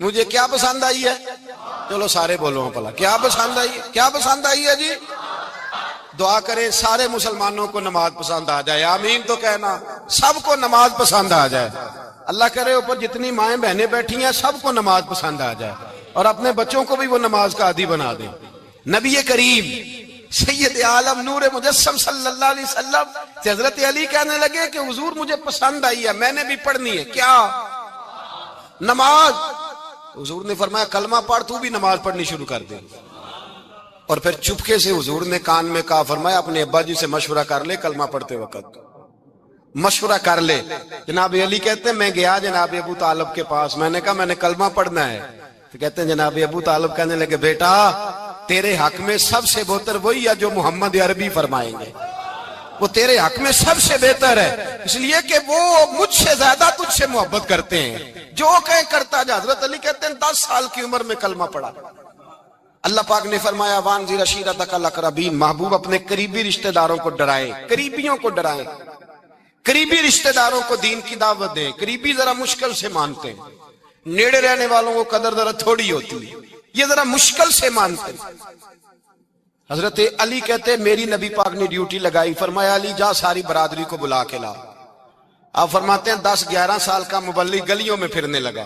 مجھے کیا پسند آئی ہے؟ چلو سارے بولو پلا کیا پسند آئی ہے؟ کیا پسند آئی ہے جی؟ دعا کریں سارے مسلمانوں کو نماز پسند آ جائے، آمین تو کہنا، سب کو نماز پسند آ جائے۔ اللہ کرے اوپر جتنی مائیں بہنیں بیٹھی ہیں سب کو نماز پسند آ جائے، اور اپنے بچوں کو بھی وہ نماز کا عادی بنا دیں۔ نبی کریم سید عالم نور مجسم صلی اللہ علیہ وسلم سے حضرت علی کہنے لگے کہ حضور مجھے پسند آئی ہے، میں نے بھی پڑھنی ہے، کیا؟ نماز۔ حضور نے فرمایا کلمہ پڑھ، تو بھی نماز پڑھنی شروع کر دے۔ اور پھر چپکے سے حضور نے کان میں کہا، فرمایا اپنے ابا جی سے مشورہ کر لے کلمہ پڑھتے وقت، مشورہ کر لے۔ جناب علی کہتے ہیں میں گیا جناب ابو طالب کے پاس، میں نے کہا میں نے کلمہ پڑھنا ہے، تو کہتے ہیں جناب ابو طالب کہنے لگے بیٹا تیرے حق میں سب سے بہتر وہی ہے جو محمد عربی فرمائیں گے، وہ تیرے حق میں سب سے بہتر ہے، اس لیے کہ وہ مجھ سے زیادہ تجھ سے محبت کرتے ہیں، جو کہیں کرتا جا۔ حضرت علی کہتے ہیں 10 سال کی عمر میں کلمہ پڑھا۔ اللہ پاک نے فرمایا وانذر عشیرتک الاقربین، محبوب اپنے قریبی رشتہ داروں کو ڈرائیں، قریبیوں کو ڈرائیں، قریبی رشتہ داروں کو دین کی دعوت دیں۔ قریبی ذرا مشکل سے مانتے ہیں، نیڑے رہنے والوں کو قدر ذرا تھوڑی ہوتی ہے، یہ ذرا مشکل سے مانتے ہیں۔ حضرت علی کہتے ہیں میری نبی پاک نے ڈیوٹی لگائی، فرمایا علی جا ساری برادری کو بلا کے لا۔ آپ فرماتے ہیں 10-11 سال کا مبلغ گلیوں میں پھرنے لگا،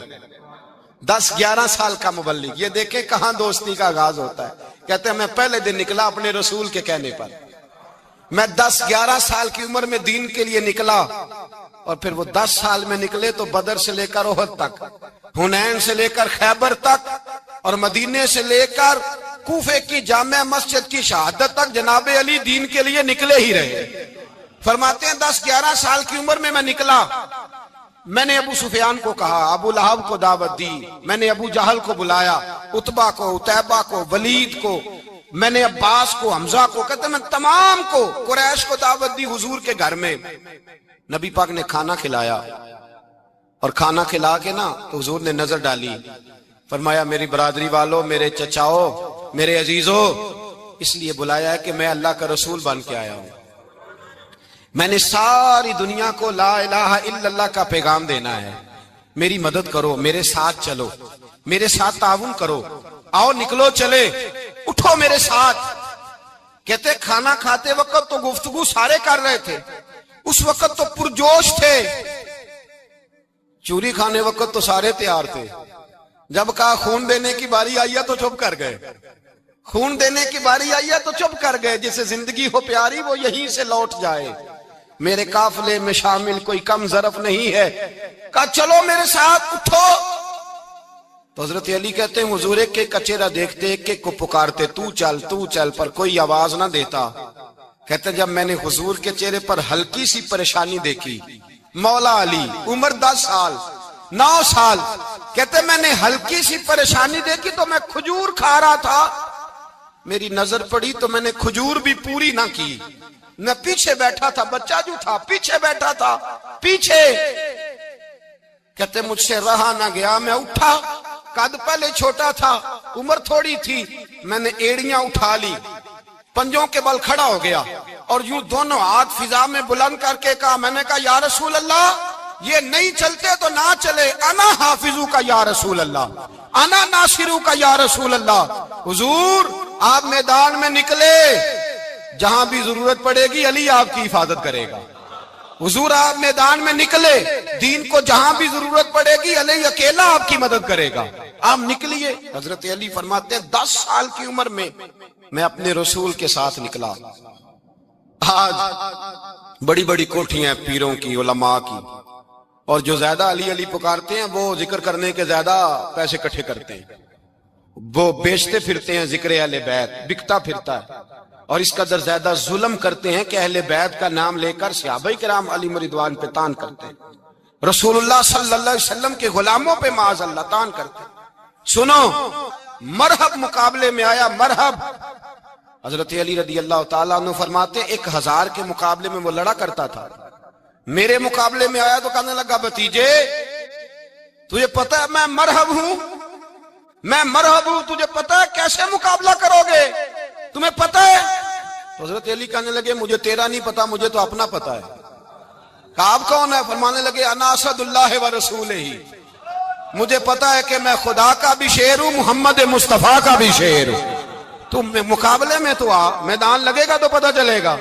10-11 سال کا مبلغ، یہ دیکھیں کہاں دوستی کا آغاز ہوتا ہے۔ کہتے ہیں میں پہلے دن نکلا اپنے رسول کے کہنے پر، میں 10-11 سال کی عمر میں دین کے لیے نکلا، اور پھر وہ 10 سال میں نکلے تو بدر سے لے کر احد تک، حنین سے لے کر خیبر تک، اور مدینے سے لے کر کوفے کی جامع مسجد کی شہادت تک جناب علی دین کے لیے نکلے ہی رہے۔ فرماتے ہیں 10-11 سال کی عمر میں نکلا، میں نے ابو سفیان کو کہا، ابو لہب کو دعوت دی، میں نے ابو جہل کو بلایا، عتبہ کو، عتیبہ کو، ولید کو، میں نے عباس کو، حمزہ کو، کہتے میں تمام کو، قریش کو دعوت دی حضور کے گھر میں۔ نبی پاک نے کھانا کھلایا، اور کھانا کھلا کے نا تو حضور نے نظر ڈالی، فرمایا میری برادری والوں، میرے چچاؤ، میرے عزیزو، اس لیے بلایا ہے کہ میں اللہ کا رسول بن کے آیا ہوں، میں نے ساری دنیا کو لا الہ الا اللہ کا پیغام دینا ہے، میری مدد کرو، میرے ساتھ چلو، میرے ساتھ تعاون کرو، آؤ نکلو چلے، اٹھو میرے ساتھ۔ کہتے کھانا کھاتے وقت تو گفتگو سارے کر رہے تھے، اس وقت تو پرجوش تھے، چوری کھانے وقت تو سارے تیار تھے، جب کہا خون دینے کی باری آئی ہے تو چپ کر گئے، خون دینے کی باری آئی ہے تو چپ کر گئے، جسے زندگی ہو پیاری وہ یہیں سے لوٹ جائے، میرے قافلے میں شامل کوئی کم ظرف نہیں ہے، کہا چلو میرے ساتھ اٹھو۔ تو حضرت علی کہتے ہیں حضور ایک ایک کا چہرہ دیکھتے، ایک ایک کو پکارتے، تو چل، پر کوئی آواز نہ دیتا۔ کہتے جب میں نے حضور کے چہرے پر ہلکی سی پریشانی دیکھی، مولا علی عمر 10 سال 9 سال، کہتے میں نے ہلکی سی پریشانی دیکھی تو میں کھجور کھا رہا تھا، میری نظر پڑی تو میں نے کھجور بھی پوری نہ کی، میں پیچھے بیٹھا تھا، بچہ جو تھا پیچھے بیٹھا تھا، پیچھے۔ کہتے مجھ سے رہا نہ گیا، میں اٹھا، قد پہلے چھوٹا تھا، عمر تھوڑی تھی، میں نے ایڑیاں اٹھا لی، پنجوں کے بل کھڑا ہو گیا، اور یوں دونوں ہاتھ فضا میں بلند کر کے کہا، میں نے کہا یا رسول اللہ یہ نہیں چلتے تو نہ چلے، انا حافظو کا یا رسول اللہ، انا ناصرو کا یا رسول اللہ۔ حضور آپ میدان میں نکلے، جہاں بھی ضرورت پڑے گی علی آپ کی حفاظت کرے گا، حضور آپ میدان میں نکلے، دین کو جہاں بھی ضرورت پڑے گی علی اکیلا آپ کی مدد کرے گا، آپ نکلیے۔ حضرت علی فرماتے ہیں 10 سال کی عمر میں میں اپنے رسول کے ساتھ نکلا۔ آج بڑی بڑی کوٹھیاں پیروں کی، علماء کی، اور جو زیادہ علی علی پکارتے ہیں وہ ذکر کرنے کے زیادہ پیسے اکٹھے کرتے ہیں، وہ بیچتے پھرتے ہیں ذکر اہل بیت، بکتا پھرتا ہے، اور اس قدر زیادہ ظلم کرتے ہیں کہ اہل بیت کا نام لے کر صحابہ کرام علی رضوان پہ تان کرتے ہیں، رسول اللہ صلی اللہ علیہ وسلم کے غلاموں پہ معاذ اللہ تان کرتے ہیں۔ سنو، مرحب مقابلے میں آیا، مرحب۔ حضرت علی رضی اللہ تعالیٰ عنہ فرماتے 1000 کے مقابلے میں وہ لڑا کرتا تھا، میرے مقابلے میں آیا تو کہنے لگا بھتیجے تجھے پتا ہے میں مرحب ہوں، میں مرحب ہوں، تجھے پتا ہے کیسے مقابلہ کرو گے، تمہیں پتا ہے؟ تو حضرت علی کہنے لگے مجھے تیرا نہیں پتا، مجھے تو اپنا پتا ہے۔ کہا آپ کون ہے؟ فرمانے لگے انا اسد اللہ و رسولہ، مجھے پتا ہے کہ میں خدا کا بھی شیر ہوں، محمد مصطفیٰ کا بھی شیر ہوں. تم مقابلے میں تو آ، میدان لگے گا تو پتہ چلے گا.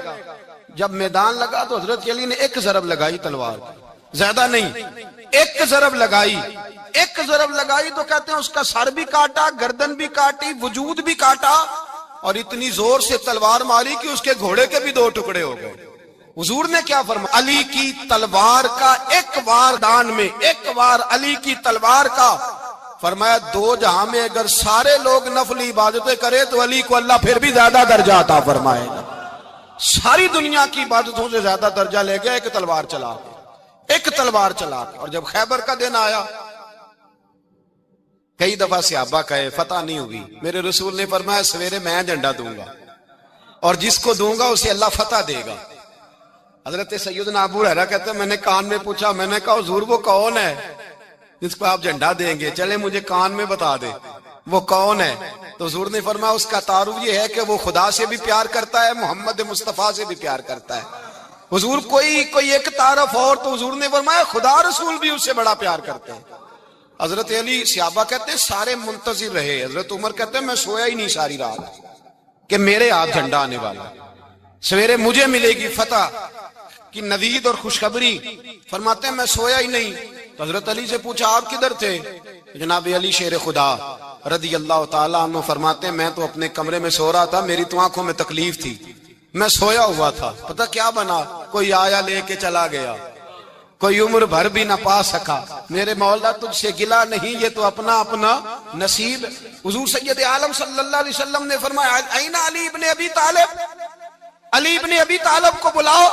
جب میدان لگا تو حضرت علی نے ایک ضرب لگائی تلوار کی، زیادہ نہیں، ایک ضرب لگائی. ایک ضرب لگائی تو کہتے ہیں اس کا سر بھی کاٹا، گردن بھی کاٹی، وجود بھی کاٹا، اور اتنی زور سے تلوار ماری کہ اس کے گھوڑے کے بھی 2 ٹکڑے ہو گئے. حضور نے کیا فرمایا؟ علی کی تلوار کا ایک وار دان میں، ایک وار علی کی تلوار کا، فرمایا 2 جہاں میں اگر سارے لوگ نفلی عبادتیں کرے تو علی کو اللہ پھر بھی زیادہ درجہ عطا فرمائے گا. ساری دنیا کی عبادتوں سے زیادہ درجہ لے گیا ایک تلوار چلا کے، ایک تلوار چلا کے. اور جب خیبر کا دن آیا، کئی دفعہ صحابہ کہے فتح نہیں ہوئی، میرے رسول نے فرمایا سویرے میں جھنڈا دوں گا اور جس کو دوں گا اسے اللہ فتح دے گا. حضرت سیدنا ابو ہریرہ کہتے ہیں میں نے کان میں پوچھا، میں نے کہا حضور وہ کون ہے جس کو آپ جھنڈا دیں گے؟ چلے مجھے کان میں بتا دے وہ کون ہے. تو حضور نے فرمایا اس کا تعارف یہ ہے کہ وہ خدا سے بھی پیار کرتا ہے، محمد مصطفیٰ سے بھی پیار کرتا ہے. حضور کوئی ایک تعارف اور، تو حضور نے فرمایا خدا رسول بھی اس سے بڑا پیار کرتے ہیں. حضرت علی، صحابہ کہتے ہیں سارے منتظر رہے. حضرت عمر کہتے ہیں میں سویا ہی نہیں ساری رات کہ میرے ہاتھ جھنڈا آنے والا، سویرے مجھے ملے گی فتح کی نوید اور خوشخبری. فرماتے ہیں میں سویا ہی نہیں. تو حضرت علی سے پوچھا آپ کدھر تھے؟ جناب علی شیر خدا رضی اللہ تعالیٰ عنہ فرماتے ہیں میں تو اپنے کمرے میں سو رہا تھا، میری تو آنکھوں میں تکلیف تھی، میں سویا ہوا تھا. پتہ کیا بنا؟ کوئی آیا لے کے چلا گیا، کوئی عمر بھر بھی نہ پا سکا. میرے مولا تجھ سے گلا نہیں، یہ تو اپنا اپنا نصیب. حضور سید عالم صلی اللہ علیہ وسلم نے فرمایا این علی ابن ابی طالب، علی ابن ابی طالب کو بلاؤ.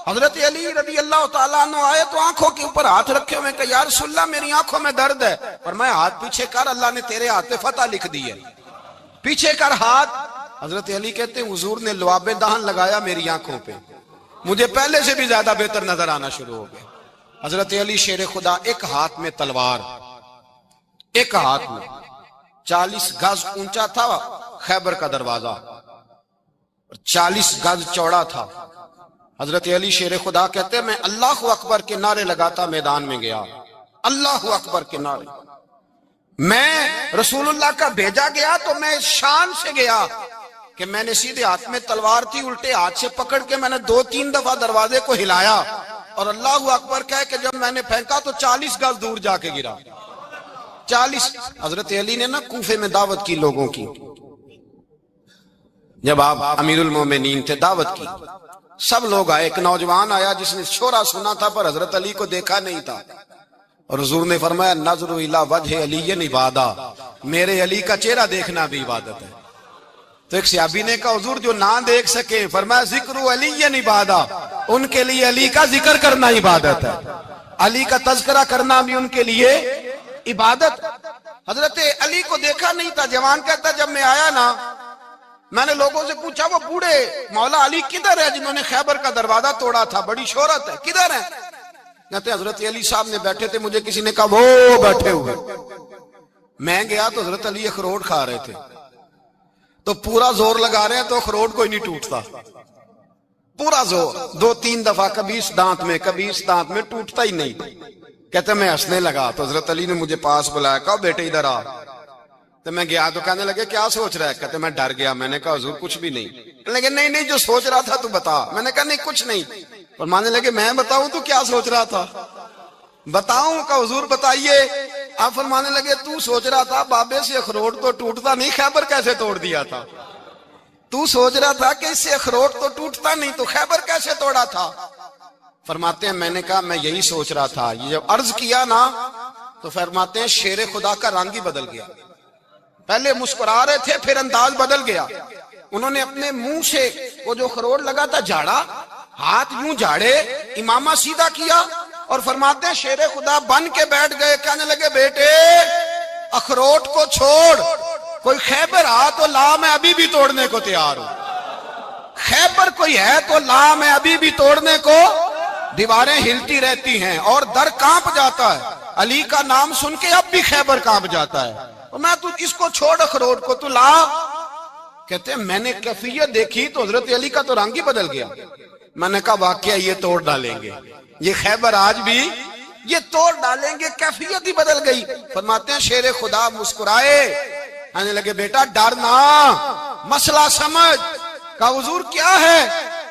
حضرت علی رضی اللہ تعالیٰ عنہ آئے تو آنکھوں کے اوپر ہاتھ رکھے ہوئے کہ یا رسول اللہ میری آنکھوں میں درد ہے. فرمایا ہاتھ پیچھے کر، اللہ نے تیرے ہاتھ پہ فتح لکھ دی ہے، پیچھے کر ہاتھ. حضرت علی کہتے ہیں حضور نے لعاب دہن لگایا میری آنکھوں پہ، مجھے پہلے سے بھی زیادہ بہتر نظر آنا شروع ہو گیا. حضرت علی شیر خدا، ایک ہاتھ میں تلوار، ایک ہاتھ میں 40 گز اونچا تھا خیبر کا دروازہ، 40 گز چوڑا تھا. حضرت علی شیر خدا کہتے ہیں میں اللہ اکبر کے نعرے لگاتا میدان میں گیا، اللہ اکبر کے نعرے. میں رسول اللہ کا بھیجا گیا تو میں شان سے گیا کہ میں نے سیدھے ہاتھ میں تلوار تھی، الٹے ہاتھ سے پکڑ کے میں نے 2-3 دفعہ دروازے کو ہلایا اور اللہ اکبر کہہ کہ جب میں نے پھینکا تو 40 گز دور جا کے گرا. 40. حضرت علی نے نا کوفے میں دعوت کی لوگوں کی، جب آپ امیر المومنین تھے دعوت کی، سب لوگ آئے. ایک نوجوان آیا جس نے شورا سنا تھا پر حضرت علی کو دیکھا نہیں تھا، اور حضور نے فرمایا نظر الی وجہ علی عبادہ، میرے علی کا چہرہ دیکھنا بھی عبادت ہے. تو ایک صحابی نے کہا حضور جو نہ دیکھ سکے، فرمایا ذکر علی عبادہ، ان کے لیے علی کا ذکر کرنا عبادت ہے، علی کا تذکرہ کرنا بھی ان کے لیے عبادت. حضرت علی کو دیکھا نہیں تھا. جوان کہتا جب میں آیا نا میں نے لوگوں سے پوچھا وہ بوڑھے مولا علی کدھر ہے جنہوں نے خیبر کا دروازہ توڑا تھا، بڑی شہرت ہے، کدھر ہے؟ کہتے حضرت علی صاحب نے بیٹھے تھے، مجھے کسی نے کہا وہ بیٹھے ہوئے. میں گیا تو حضرت علی اخروٹ کھا رہے تھے، تو پورا زور لگا رہے ہیں تو اخروٹ کوئی نہیں ٹوٹتا، پورا زور 2-3 دفعہ، کبھی اس دانت میں کبھی اس دانت میں، ٹوٹتا ہی نہیں. کہتے میں ہنسنے لگا تو حضرت علی نے مجھے پاس بلایا، کہا بیٹے ادھر آ. تو میں گیا تو کہنے لگے کیا سوچ رہا ہے؟ کہتے میں ڈر گیا. میں نے کہا حضور کچھ بھی نہیں. لیکن نہیں جو سوچ رہا تھا تو بتا. میں نے کہا نہیں کچھ نہیں. فرمانے لگے میں بتاؤں تو کیا سوچ رہا تھا؟ بتاؤں؟ کہ حضور بتائیے. آپ فرمانے لگے تو سوچ رہا تھا بابے سے اخروٹ تو ٹوٹتا نہیں، خیبر کیسے توڑ دیا تھا؟ تو سوچ رہا تھا کہ اس سے اخروٹ تو ٹوٹتا نہیں تو خیبر کیسے توڑا تھا؟ فرماتے ہیں میں نے کہا میں یہی سوچ رہا تھا. یہ جب عرض کیا نا تو فرماتے ہیں شیر خدا کا رنگ ہی بدل گیا. پہلے مسکرا رہے تھے پھر انداز بدل گیا. انہوں نے اپنے منہ سے وہ جو خروٹ لگا تھا جھاڑا، ہاتھ یوں جھاڑے، امامہ سیدھا کیا اور فرماتے ہیں شیر خدا بن کے بیٹھ گئے. کہنے لگے بیٹے اخروٹ کو چھوڑ، کوئی خیبر آ تو لا، میں ابھی بھی توڑنے کو تیار ہوں. خیبر کوئی ہے تو لا، میں ابھی بھی توڑنے کو. دیواریں ہلتی رہتی ہیں اور در کانپ جاتا ہے. علی کا نام سن کے اب بھی خیبر کانپ جاتا ہے. میں تو اس کو چھوڑ اخروٹ کو تو لا. کہتے ہیں میں نے کیفیت دیکھی تو حضرت علی کا تو رنگ ہی بدل گیا. میں نے کہا واقعہ یہ توڑ ڈالیں گے، یہ خیبر آج بھی یہ توڑ ڈالیں گے کیفیت ہی بدل گئی. فرماتے ہیں شیر خدا مسکرائے, کہنے لگے بیٹا ڈرنا, مسئلہ سمجھ. کہا حضور کیا ہے؟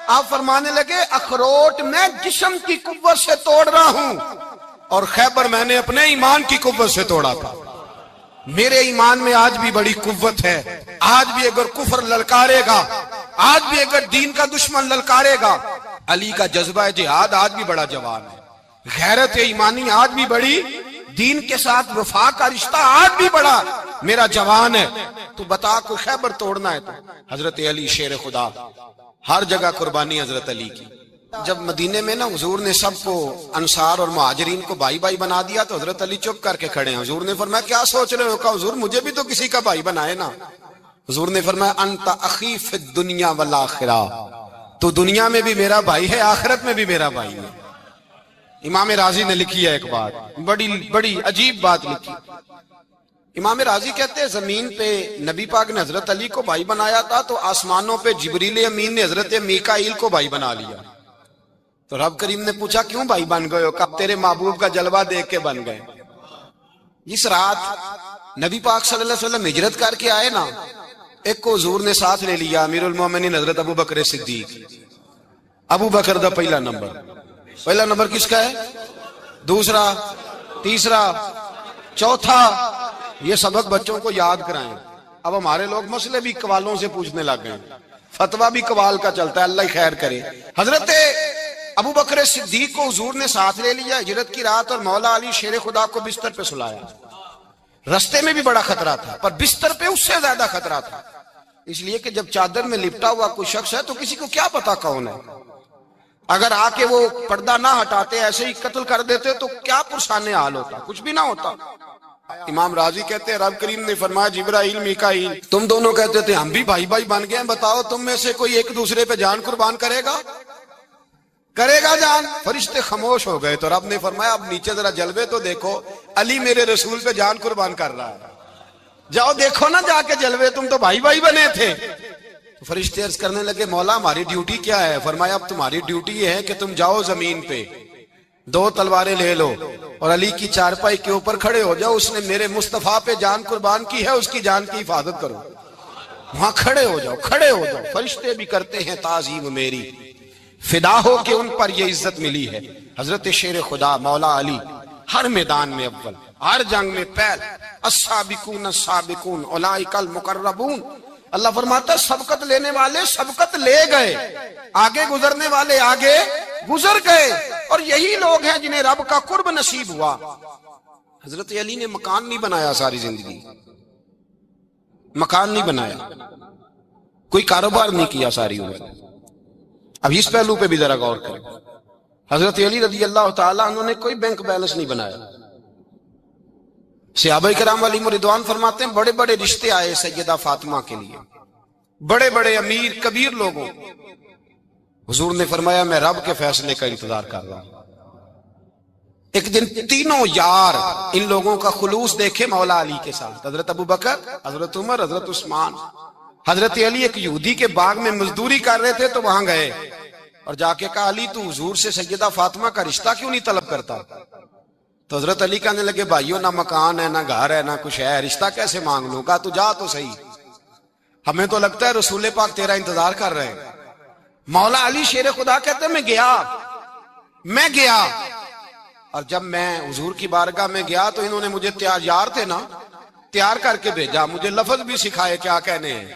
آپ فرمانے لگے اخروٹ میں جسم کی قوت سے توڑ رہا ہوں اور خیبر میں نے اپنے ایمان کی قوت سے توڑا تھا. میرے ایمان میں آج بھی بڑی قوت ہے. آج بھی اگر کفر للکارے گا, آج بھی اگر دین کا دشمن للکارے گا, علی کا جذبہ جہاد آج بھی بڑا جوان ہے. غیرت ایمانی آج بھی بڑی, دین کے ساتھ وفا کا رشتہ آج بھی بڑا میرا جوان ہے. تو بتا کو خیبر توڑنا ہے تو حضرت علی شیر خدا, ہر جگہ قربانی حضرت علی کی. جب مدینے میں نا حضور نے سب کو انصار اور مہاجرین کو بھائی بھائی بنا دیا تو حضرت علی چپ کر کے کھڑے ہیں. حضور نے فرمایا کیا سوچ رہے ہو؟ کہا حضور مجھے بھی تو کسی کا بھائی بنائے نا. حضور نے فرمایا انت اخی فی الدنیا والآخرہ, تو دنیا میں بھی میرا بھائی ہے, آخرت میں بھی میرا بھائی ہے. امام راضی نے لکھی ہے ایک بات, بڑی عجیب بات لکھی. امام راضی کہتے ہیں زمین پہ نبی پاک نے حضرت علی کو بھائی بنایا تھا تو آسمانوں پہ جبریل امین نے حضرت میکائیل کو بھائی بنا لیا. تو رب کریم نے پوچھا کیوں بھائی بن گئے ہو؟ کب تیرے محبوب کا جلوہ دیکھ کے بن گئے. جس رات نبی پاک صلی اللہ علیہ وسلم ہجرت کر کے آئے نا, ایک کو حضور نے ساتھ لے لیا, امیر المومنین حضرت ابو بکر صدیق. ابو بکر دا پہلا نمبر کس کا ہے؟ دوسرا, تیسرا, چوتھا. یہ سبق بچوں کو یاد کرائیں. اب ہمارے لوگ مسئلے بھی قوالوں سے پوچھنے لگ گئے, فتویٰ بھی قوال کا چلتا ہے, اللہ ہی خیر کرے. حضرت ابو بکر صدیق کو حضور نے ساتھ لے لیا ہجرت کی رات, اور مولا علی شیر خدا کو بستر پہ سلایا. رستے میں بھی بڑا خطرہ تھا پر بستر پہ اس سے زیادہ خطرہ تھا, اس لیے کہ جب چادر میں لپٹا ہوا کوئی شخص ہے تو کسی کو کیا پتا کون ہے. اگر آ کے وہ پردہ نہ ہٹاتے ایسے ہی قتل کر دیتے تو کیا پرسان حال ہوتا, کچھ بھی نہ ہوتا. امام راضی کہتے ہیں رب کریم نے فرمایا جبرائیل میکائیل تم دونوں کہتے تھے ہم بھی بھائی بھائی بن گئے ہیں, بتاؤ تم میں سے کوئی ایک دوسرے پہ جان قربان کرے گا جان؟ فرشتے خاموش ہو گئے. تو رب نے فرمایا اب نیچے ذرا جلوے تو دیکھو, علی میرے رسول پہ جان قربان کر رہا ہے, جاؤ دیکھو نا جا کے جلوے, تم تو بھائی بھائی بنے تھے. تو فرشتے عرض کرنے لگے مولا ہماری ڈیوٹی کیا ہے؟ فرمایا اب تمہاری ڈیوٹی یہ ہے کہ تم جاؤ زمین پہ, 2 تلواریں لے لو اور علی کی چارپائی کے اوپر کھڑے ہو جاؤ. اس نے میرے مصطفیٰ پہ جان قربان کی ہے, اس کی جان کی حفاظت کرو. وہاں کھڑے ہو جاؤ. فرشتے بھی کرتے ہیں تعظیم میری, فدا ہو کہ ان پر یہ عزت ملی ہے. حضرت شیر خدا مولا علی ہر میدان میں اول, ہر جنگ میں پہل. السابقون السابقون اولئک المقربون. اللہ فرماتا سبقت لینے والے سبقت لے گئے, آگے گزرنے والے آگے گزر گئے, اور یہی لوگ ہیں جنہیں رب کا قرب نصیب ہوا. حضرت علی نے مکان نہیں بنایا ساری زندگی, مکان نہیں بنایا, کوئی کاروبار نہیں کیا ساری عمر. اب اس پہلو پہ بھی ذرا غور کریں. حضرت علی رضی اللہ تعالیٰ انہوں نے کوئی بینک بیلنس نہیں بنایا. صحابہ کرام علیہم رضوان فرماتے ہیں بڑے بڑے رشتے آئے سیدہ فاطمہ کے لیے, بڑے بڑے امیر کبیر لوگوں. حضور نے فرمایا میں رب کے فیصلے کا انتظار کر رہا ہوں. ایک دن تینوں یار ان لوگوں کا خلوص دیکھے مولا علی کے ساتھ, حضرت ابو بکر, حضرت عمر, حضرت عثمان. حضرت علی ایک یہودی کے باغ میں مزدوری کر رہے تھے تو وہاں گئے اور جا کے کہا علی تو حضور سے سیدہ فاطمہ کا رشتہ کیوں نہیں طلب کرتا؟ تو حضرت علی کہنے لگے بھائیو نہ مکان ہے نہ گھر ہے نہ کچھ ہے, رشتہ کیسے مانگ لوں؟ کہا تو جا تو صحیح, ہمیں تو لگتا ہے رسول پاک تیرا انتظار کر رہے ہیں. مولا علی شیر خدا کہتے ہیں میں گیا اور جب میں حضور کی بارگاہ میں گیا تو انہوں نے مجھے یار تھے نا تیار کر کے بھیجا, مجھے لفظ بھی سکھائے کیا کہنے ہیں,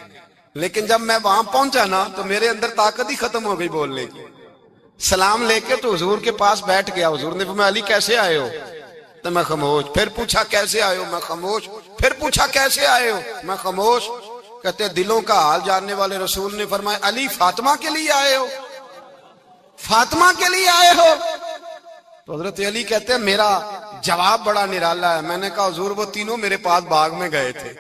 لیکن جب میں وہاں پہنچا نا تو میرے اندر طاقت ہی ختم ہو گئی بولنے کی. سلام لے کے تو حضور کے پاس بیٹھ گیا. حضور نے فرمایا علی کیسے آئے ہو؟ تو میں خاموش. پھر پوچھا کیسے آئے ہو؟ میں خاموش. پھر پوچھا کیسے آئے ہو؟ میں خاموش. کہتے ہیں دلوں کا حال جاننے والے رسول نے فرمایا علی فاطمہ کے لیے آئے ہو؟ فاطمہ کے لیے آئے ہو؟ تو حضرت علی کہتے ہیں میرا جواب بڑا نرالا ہے. میں نے کہا حضور وہ تینوں میرے پاس باغ میں گئے تھے,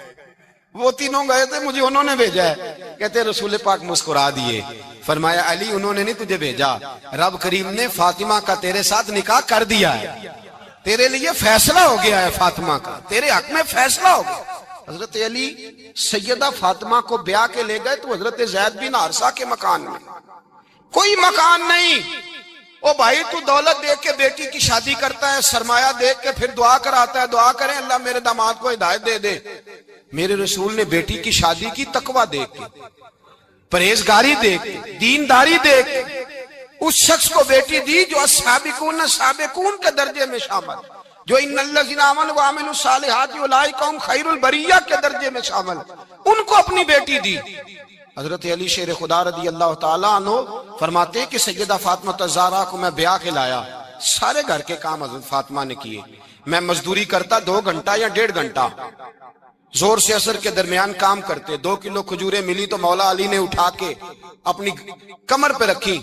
وہ تینوں گئے تھے, مجھے انہوں نے بھیجا ہے. کہتے ہیں رسول پاک مسکرا دیے, فرمایا علی انہوں نے نہیں تجھے بھیجا, رب کریم نے فاطمہ کا تیرے ساتھ نکاح کر دیا ہے, تیرے لیے فیصلہ ہو گیا ہے فاطمہ کا, تیرے حق میں فیصلہ ہو گیا. حضرت علی سیدہ فاطمہ کو بیاہ کے لے گئے تو حضرت زید بن حارثہ کے مکان میں, کوئی مکان نہیں, او بھائی تو دولت دیکھ کے بیٹی کی شادی کرتا ہے، سرمایہ دیکھ کے پھر دعا کراتا ہے، دعا کریں اللہ میرے داماد کو ہدایت دے دے۔ میرے رسول نے بیٹی کی شادی کی تقوی دیکھ کے، پرہیزگاری دیکھ کے، دینداری دیکھ کے اس شخص کو بیٹی دی جو السابقون سابقون کے درجے میں شامل، جو ان الذین آمنوا وعملوا الصالحات اولئک هم خیر البریہ کے درجے میں شامل، ان کو اپنی بیٹی دی۔ حضرت علی شیر خدا رضی اللہ تعالیٰ عنہ فرماتے کہ سیدہ فاطمہ الزہرا کو میں بیاہ کے لایا، سارے گھر کے کام حضرت فاطمہ نے کیے، میں مزدوری کرتا 2 گھنٹہ یا 1.5 گھنٹہ، زور سے عصر کے درمیان کام کرتے، 2 کلو کھجوریں ملی تو مولا علی نے اٹھا کے اپنی کمر پہ رکھی،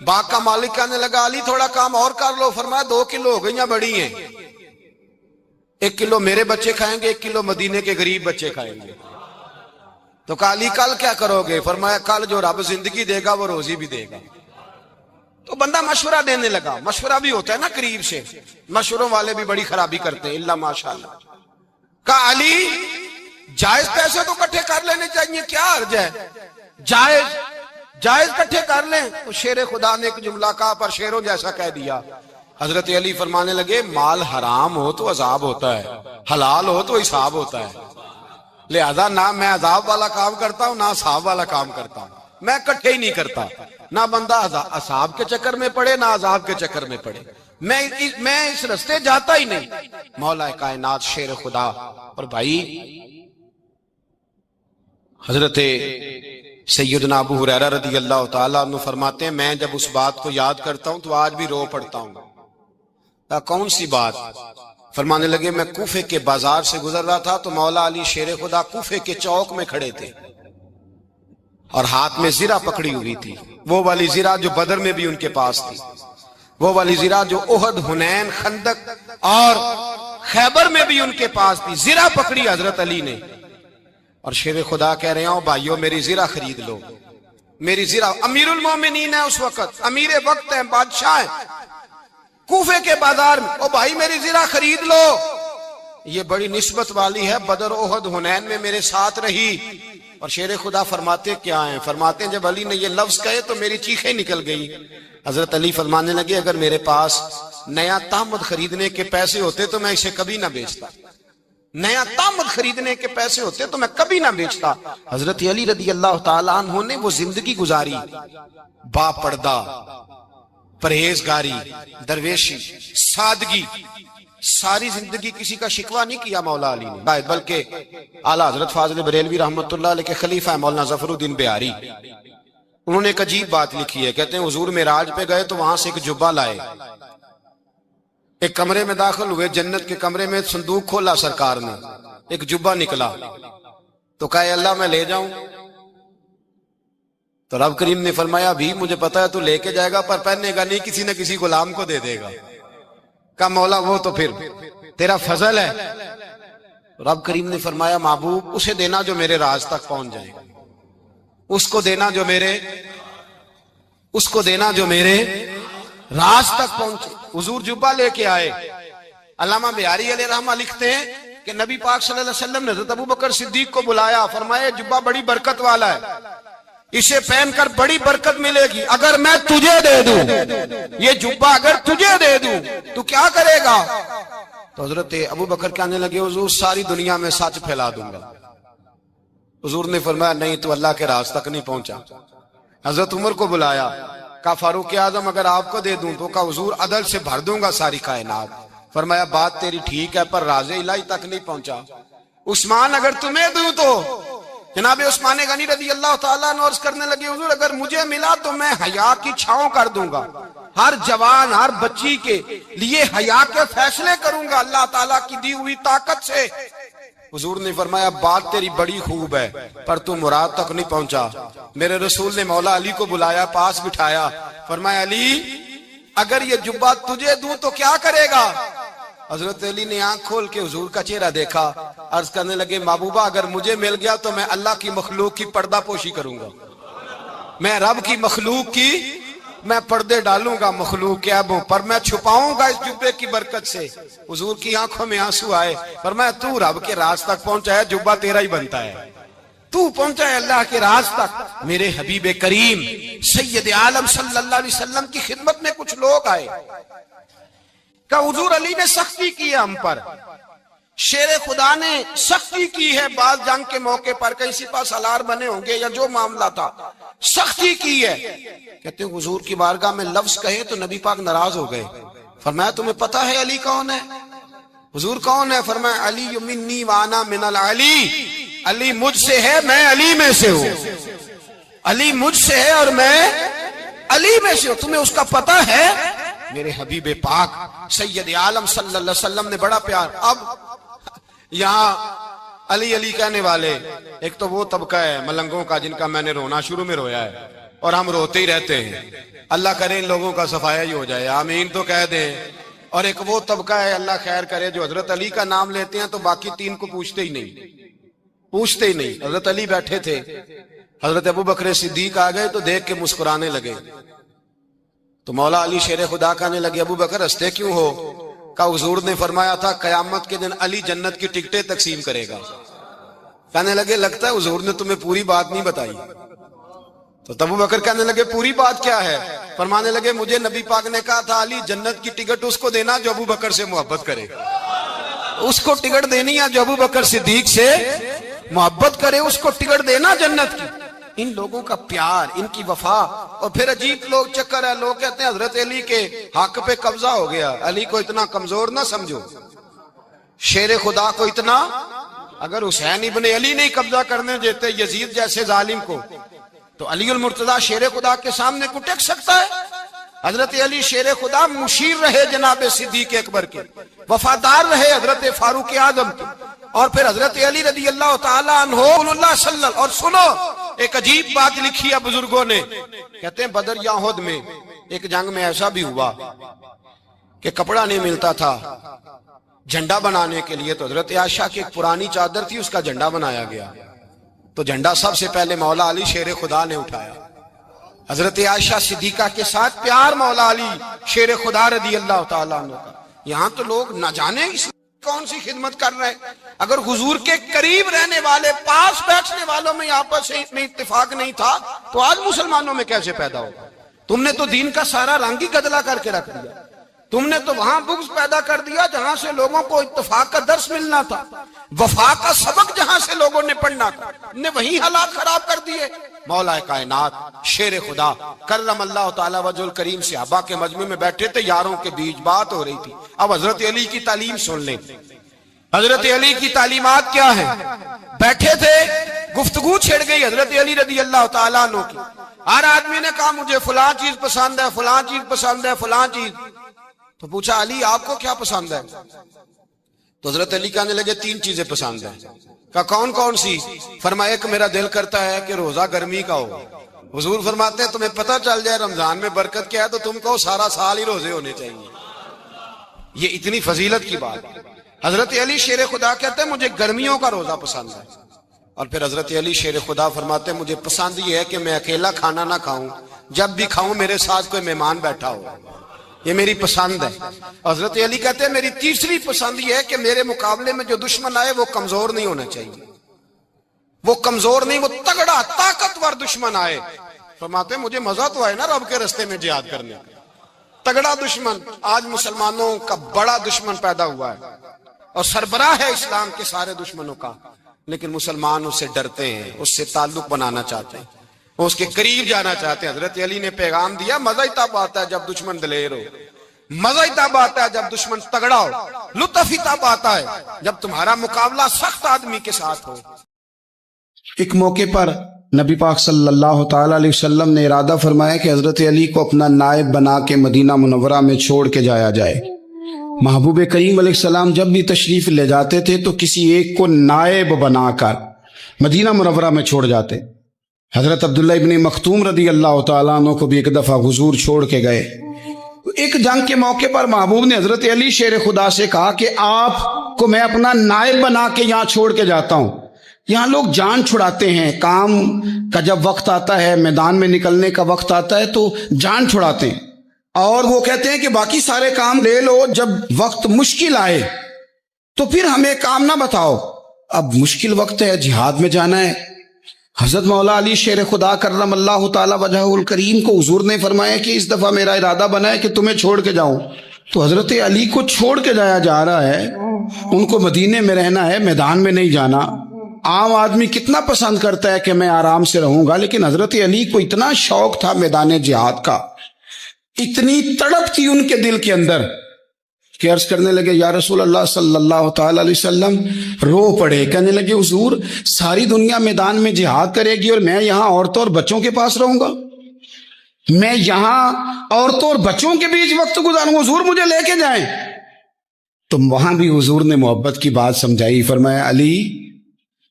باغ کا مالک کہنے لگا علی تھوڑا کام اور کر لو، فرمایا 2 کلو ہو گئیں بڑی ہیں، 1 کلو میرے بچے کھائیں گے، 1 کلو مدینے کے غریب بچے کھائیں گے۔ تو کہا علی کل کیا کرو گے؟ فرمایا کل جو رب زندگی دے گا وہ روزی بھی دے گا۔ تو بندہ مشورہ دینے لگا، مشورہ بھی ہوتا ہے نا قریب سے، مشوروں والے بھی بڑی خرابی کرتے ہیں، اللہ ماشاءاللہ۔ کہا علی جائز پیسے تو کٹھے کر لینے چاہیے، کیا حرج ہے، جائز کٹھے کر لیں۔ تو شیر خدا نے ایک جملہ کہا پر شیروں جیسا کہہ دیا۔ حضرت علی فرمانے لگے مال حرام ہو تو عذاب ہوتا ہے، حلال ہو تو حساب ہوتا ہے، لہذا نہ میں عذاب والا کام کرتا ہوں نہ حساب والا کام کرتا ہوں، میں کٹھے ہی نہیں کرتا، نہ بندہ عذاب کے چکر میں پڑے نہ عذاب کے چکر میں پڑے، میں اس رستے جاتا ہی نہیں۔ مولا کائنات شیر خدا۔ اور بھائی حضرت سیدنا ابو ہریرہ رضی اللہ تعالیٰ عنہ فرماتے ہیں میں جب اس بات کو یاد کرتا ہوں تو آج بھی رو پڑتا ہوں۔ کون سی بات؟ فرمانے لگے میں کوفے کے بازار سے گزر رہا تھا تو مولا علی شیر خدا کوفے کے چوک میں کھڑے تھے اور ہاتھ میں زرہ پکڑی ہوئی تھی، وہ والی زرہ جو بدر میں بھی ان کے پاس تھی، وہ والی زرہ جو احد، حنین، خندق اور خیبر میں بھی ان کے پاس تھی، زرہ پکڑی حضرت علی نے اور شیر خدا کہہ رہے ہوں بھائیو میری زرہ خرید لو، میری زرہ۔ امیر المومنین ہے اس وقت، امیر وقت ہیں، بادشاہ ہیں، کوفے کے بازار میں، او بھائی میری زرہ خرید لو، یہ بڑی نسبت والی ہے، بدر، احد، حنین میں میرے ساتھ رہی۔ اور شیر خدا فرماتے کیا ہیں؟ فرماتے ہیں جب علی نے یہ لفظ کہے تو میری چیخیں نکل گئی۔ حضرت علی فرمانے لگے اگر میرے پاس نیا تامد خریدنے کے پیسے ہوتے تو میں اسے کبھی نہ بیچتا، نیا تامد خریدنے کے پیسے ہوتے تو میں کبھی نہ بیچتا۔ حضرت علی رضی اللہ تعالیٰ عنہ نے وہ زندگی گزاری، با پردہ، پرہیزگاری، درویشی، سادگی، ساری زندگی کسی کا شکوہ نہیں کیا مولا علی نے، بلکہ اعلیٰ حضرت فاضل بریلوی رحمت اللہ علیہ کے خلیفہ ہیں مولانا ظفر الدین بہاری، انہوں نے ایک عجیب بات لکھی ہے، کہتے ہیں حضور معراج پہ گئے تو وہاں سے ایک جبہ لائے، ایک کمرے میں داخل ہوئے، جنت کے کمرے میں صندوق کھولا سرکار نے، ایک جبہ نکلا تو کہا اللہ میں لے جاؤں؟ تو رب کریم نے فرمایا بھی مجھے پتا ہے تو لے کے جائے گا پر پہننے گا نہیں، کسی نہ کسی غلام کو دے دے گا۔ کہا مولا وہ تو پھر تیرا فضل ہے۔ رب کریم نے فرمایا محبوب اسے دینا جو میرے راز تک پہنچ جائے، اس کو دینا جو میرے راز تک پہنچے۔ حضور جبہ لے کے آئے۔ علامہ بہاری علیہ رحمہ لکھتے ہیں کہ نبی پاک صلی اللہ علیہ وسلم نے حضرت ابوبکر صدیق کو بلایا، فرمایا جبہ بڑی برکت والا ہے، اسے پہن کر بڑی برکت ملے گی، اگر میں تجھے دے دوں، یہ جبہ اگر تجھے دے دوں تو کیا کرے گا؟ تو حضرت ابوبکر کہنے لگے حضور ساری دنیا میں سچ پھیلا دوں گا۔ حضور نے فرمایا نہیں تو اللہ کے راز تک نہیں پہنچا۔ حضرت عمر کو بلایا، کہا فاروق اعظم اگر آپ کو دے دوں تو کہا حضور عدل سے بھر دوں گا ساری کائنات۔ فرمایا بات تیری ٹھیک ہے پر راز الہی تک نہیں پہنچا۔ عثمان اگر تمہیں دوں تو جناب عثمان غنی رضی اللہ تعالیٰ عنہ عرض کرنے لگے حضور اگر مجھے ملا تو میں حیا کی چھاؤں کر دوں گا، ہر جوان ہر بچی کے لیے حیا کے فیصلے کروں گا اللہ تعالیٰ کی دی ہوئی طاقت سے۔ حضور نے فرمایا بات تیری بڑی خوب ہے پر تو مراد تک نہیں پہنچا۔ میرے رسول نے مولا علی کو بلایا، پاس بٹھایا، فرمایا علی اگر یہ جبہ تجھے دوں تو کیا کرے گا؟ حضرت علی نے آنکھ کھول کے حضور کا چہرہ دیکھا، عرض کرنے لگے محبوبہ اگر مجھے مل گیا تو میں اللہ کی مخلوق کی پردہ پوشی کروں گا، میں رب کی مخلوق کی میں پردے ڈالوں گا مخلوق کے عیبوں پر، میں چھپاؤں گا اس جبے کی برکت سے۔ حضور کی آنکھوں میں آنسو آئے، فرمایا تو رب کے راز تک پہنچا ہے، جبہ تیرا ہی بنتا ہے، تو پہنچا ہے اللہ کے راز تک۔ میرے حبیب کریم سید عالم صلی اللہ علیہ وسلم کی خدمت میں کچھ لوگ آئے کہ حضور علی نے سختی کی ہے ہم پر، شیر خدا نے سختی کی ہے، بعض جنگ کے موقع پر کہیں سپاہ سالار بنے ہوں گے یا جو معاملہ تھا، سختی کی ہے۔ کہتے ہیں حضور کی بارگاہ میں لفظ کہے تو نبی پاک ناراض ہو گئے۔ فرمایا تمہیں پتا ہے علی کون ہے؟ حضور کون ہے؟ فرمایا علی منی وانا من العلی، علی مجھ سے ہے میں علی میں سے ہوں، علی مجھ سے ہے اور میں علی میں سے ہوں، تمہیں اس کا پتہ ہے؟ میرے حبیب پاک سید عالم صلی اللہ علیہ وسلم نے بڑا پیار۔ اب یہاں علی علی کہنے والے ایک تو وہ طبقہ ہے ملنگوں کا جن کا میں نے رونا شروع میں رویا ہے اور ہم روتے ہی رہتے ہیں، اللہ کرے ان لوگوں کا صفایا ہی ہو جائے، آمین تو کہہ دیں۔ اور ایک وہ طبقہ ہے اللہ خیر کرے جو حضرت علی کا نام لیتے ہیں تو باقی تین کو پوچھتے ہی نہیں۔ حضرت علی بیٹھے تھے، حضرت ابو بکر صدیق آ گئے تو دیکھ کے مسکرانے لگے، تو مولا علی شیر خدا کہنے لگے ابو بکر ہنستے کیوں ہو؟ کہ حضور نے فرمایا تھا قیامت کے دن علی جنت کی ٹکٹیں تقسیم کرے گا۔ کہنے لگے لگتا ہے حضور نے تمہیں پوری بات نہیں بتائی۔ تو ابو بکر کہنے لگے پوری بات کیا ہے؟ فرمانے لگے مجھے نبی پاک نے کہا تھا علی جنت کی ٹکٹ اس کو دینا جو ابو بکر سے محبت کرے، اس کو ٹکٹ دینی ہے جو ابو بکر صدیق سے محبت کرے، اس کو ٹکٹ دینا جنت کی۔ ان لوگوں کا پیار، ان کی وفا۔ اور پھر عجیب لوگ چکر ہے، لوگ کہتے ہیں حضرت علی کے حق پہ قبضہ ہو گیا، علی کو اتنا کمزور نہ سمجھو، شیر خدا کو اتنا، اگر حسین ابن علی نہیں قبضہ کرنے دیتے یزید جیسے ظالم کو تو علی المرتضیٰ شیر خدا کے سامنے کو ٹک سکتا ہے؟ حضرت علی شیر خدا مشیر رہے جناب صدیق اکبر کے، وفادار رہے حضرت فاروق اعظم کے، اور پھر حضرت علی رضی اللہ تعالیٰ عنہ اللہ صلی اللہ۔ اور سنو ایک عجیب بات لکھی ہے بزرگوں نے، کہتے ہیں بدر یا احد میں ایک جنگ میں ایسا بھی ہوا کہ کپڑا نہیں ملتا تھا جھنڈا بنانے کے لیے، تو حضرت عائشہ کی ایک پرانی چادر تھی اس کا جھنڈا بنایا گیا، تو جھنڈا سب سے پہلے مولا علی شیر خدا نے اٹھایا۔ حضرت عائشہ صدیقہ کے ساتھ پیار مولا علی شیر خدا رضی اللہ تعالیٰ عنہ کا۔ یہاں تو لوگ نہ جانے اس کون سی خدمت کر رہے ہیں۔ اگر حضور کے قریب رہنے والے پاس بیٹھنے والوں میں آپس میں اتفاق نہیں تھا تو آج مسلمانوں میں کیسے پیدا ہو؟ تم نے تو دین کا سارا رنگ ہی گدلا کر کے رکھ دیا، تم نے تو وہاں بغض پیدا کر دیا جہاں سے لوگوں کو اتفاق کا درس ملنا تھا، وفا کا سبق جہاں سے لوگوں نے پڑھنا تھا، نے وہی حالات خراب کر دیے۔ مولا کائنات شیر خدا کرم اللہ تعالی وجہ الکریم صحابہ کے مجمع میں بیٹھے تھے، یاروں کے بیچ بات ہو رہی تھی۔ اب حضرت علی کی تعلیم سن لیں، حضرت علی کی تعلیمات کیا ہیں؟ بیٹھے تھے، گفتگو چھڑ گئی حضرت علی رضی اللہ تعالیٰ عنہ کی، ہر آدمی نے کہا مجھے فلاں چیز پسند ہے، فلاں چیز پسند ہے، فلاں چیز۔ تو پوچھا علی آپ کو کیا پسند ہے؟ تو حضرت علی کہنے لگے تین چیزیں پسند ہیں۔ کہا کون کون سی؟ فرمایا ایک میرا دل کرتا ہے کہ روزہ گرمی کا ہو۔ حضور فرماتے ہیں تمہیں پتہ چل جائے رمضان میں برکت کیا ہے تو تم کو سارا سال ہی روزے ہونے چاہیے، یہ اتنی فضیلت کی بات۔ حضرت علی شیر خدا کہتے ہیں مجھے گرمیوں کا روزہ پسند ہے، اور پھر حضرت علی شیر خدا فرماتے ہیں مجھے پسند یہ ہے کہ میں اکیلا کھانا نہ کھاؤں، جب بھی کھاؤں میرے ساتھ کوئی مہمان بیٹھا ہو، یہ میری پسند ہے۔ حضرت علی کہتے ہیں میری تیسری پسند یہ ہے کہ میرے مقابلے میں جو دشمن آئے وہ کمزور نہیں ہونا چاہیے، وہ کمزور نہیں، وہ تگڑا طاقتور دشمن آئے۔ فرماتے ہیں مجھے مزہ تو آئے نا رب کے رستے میں جہاد کرنے کا، تگڑا دشمن۔ آج مسلمانوں کا بڑا دشمن پیدا ہوا ہے اور سربراہ ہے اسلام کے سارے دشمنوں کا، لیکن مسلمان اس سے ڈرتے ہیں، اس سے تعلق بنانا چاہتے ہیں، وہ اس کے قریب جانا چاہتے ہیں۔ حضرت علی نے پیغام دیا مزہ ہی تب آتا ہے جب دشمن دلیر ہو، مزہ ہی تب آتا ہے جب دشمن تگڑا ہو، لطف ہی تب آتا ہے جب تمہارا مقابلہ سخت آدمی کے ساتھ ہو۔ ایک موقع پر نبی پاک صلی اللہ تعالی علیہ وسلم نے ارادہ فرمایا کہ حضرت علی کو اپنا نائب بنا کے مدینہ منورہ میں چھوڑ کے جایا جائے۔ محبوب کریم علیہ السلام جب بھی تشریف لے جاتے تھے تو کسی ایک کو نائب بنا کر مدینہ منورہ میں چھوڑ جاتے۔ حضرت عبداللہ ابن مختوم رضی اللہ تعالیٰ عنہ کو بھی ایک دفعہ حضور چھوڑ کے گئے۔ ایک جنگ کے موقع پر محبوب نے حضرت علی شیر خدا سے کہا کہ آپ کو میں اپنا نائب بنا کے یہاں چھوڑ کے جاتا ہوں۔ یہاں لوگ جان چھڑاتے ہیں، کام کا جب وقت آتا ہے، میدان میں نکلنے کا وقت آتا ہے تو جان چھڑاتے ہیں، اور وہ کہتے ہیں کہ باقی سارے کام لے لو، جب وقت مشکل آئے تو پھر ہمیں کام نہ بتاؤ۔ اب مشکل وقت ہے، جہاد میں جانا ہے، حضرت مولا علی شیر خدا کرم اللہ تعالی وجہ الکریم کو حضور نے فرمایا کہ اس دفعہ میرا ارادہ بنا ہے کہ تمہیں چھوڑ کے جاؤں. تو حضرت علی کو چھوڑ کے جایا جا رہا ہے، ان کو مدینے میں رہنا ہے، میدان میں نہیں جانا. عام آدمی کتنا پسند کرتا ہے کہ میں آرام سے رہوں گا، لیکن حضرت علی کو اتنا شوق تھا میدان جہاد کا، اتنی تڑپ تھی ان کے دل کے اندر کہ عرض کرنے لگے یا رسول اللہ صلی اللہ تعالی علیہ وسلم، رو پڑے، کہنے لگے حضور ساری دنیا میدان میں جہاد کرے گی اور میں یہاں عورتوں اور بچوں کے پاس رہوں گا، میں یہاں عورتوں اور بچوں کے بیچ وقت گزاروں، حضور مجھے لے کے جائیں. تو وہاں بھی حضور نے محبت کی بات سمجھائی. فرمایا علی،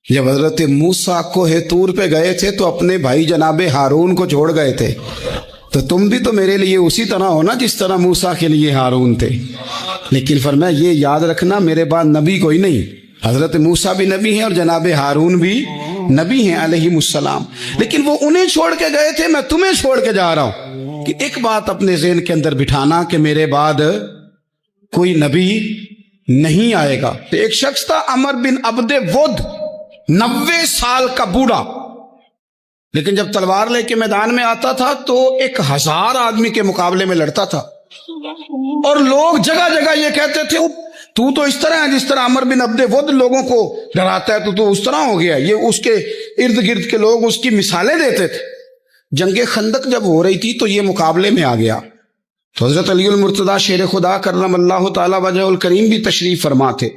جب حضرت موسیٰ کوہ طور پہ گئے تھے تو اپنے بھائی جناب ہارون کو چھوڑ گئے تھے، تو تم بھی تو میرے لیے اسی طرح ہو نا جس طرح موسیٰ کے لیے ہارون تھے. لیکن فرمایا یہ یاد رکھنا میرے بعد نبی کوئی نہیں، حضرت موسیٰ بھی نبی ہیں اور جناب ہارون بھی نبی ہیں علیہم السلام، لیکن وہ انہیں چھوڑ کے گئے تھے، میں تمہیں چھوڑ کے جا رہا ہوں. کہ ایک بات اپنے ذہن کے اندر بٹھانا کہ میرے بعد کوئی نبی نہیں آئے گا. تو ایک شخص تھا عمر بن عبد ود، 90 سال کا بوڑھا، لیکن جب تلوار لے کے میدان میں آتا تھا تو 1000 آدمی کے مقابلے میں لڑتا تھا، اور لوگ جگہ جگہ یہ کہتے تھے تو اس طرح ہے جس طرح عمر بن عبد ود لوگوں کو ڈراتا ہے، تو اس طرح ہو گیا. یہ اس کے ارد گرد کے لوگ اس کی مثالیں دیتے تھے. جنگ خندق جب ہو رہی تھی تو یہ مقابلے میں آ گیا. تو حضرت علی المرتضیٰ شیر خدا کرم اللہ تعالی وجہ الکریم بھی تشریف فرما تھے.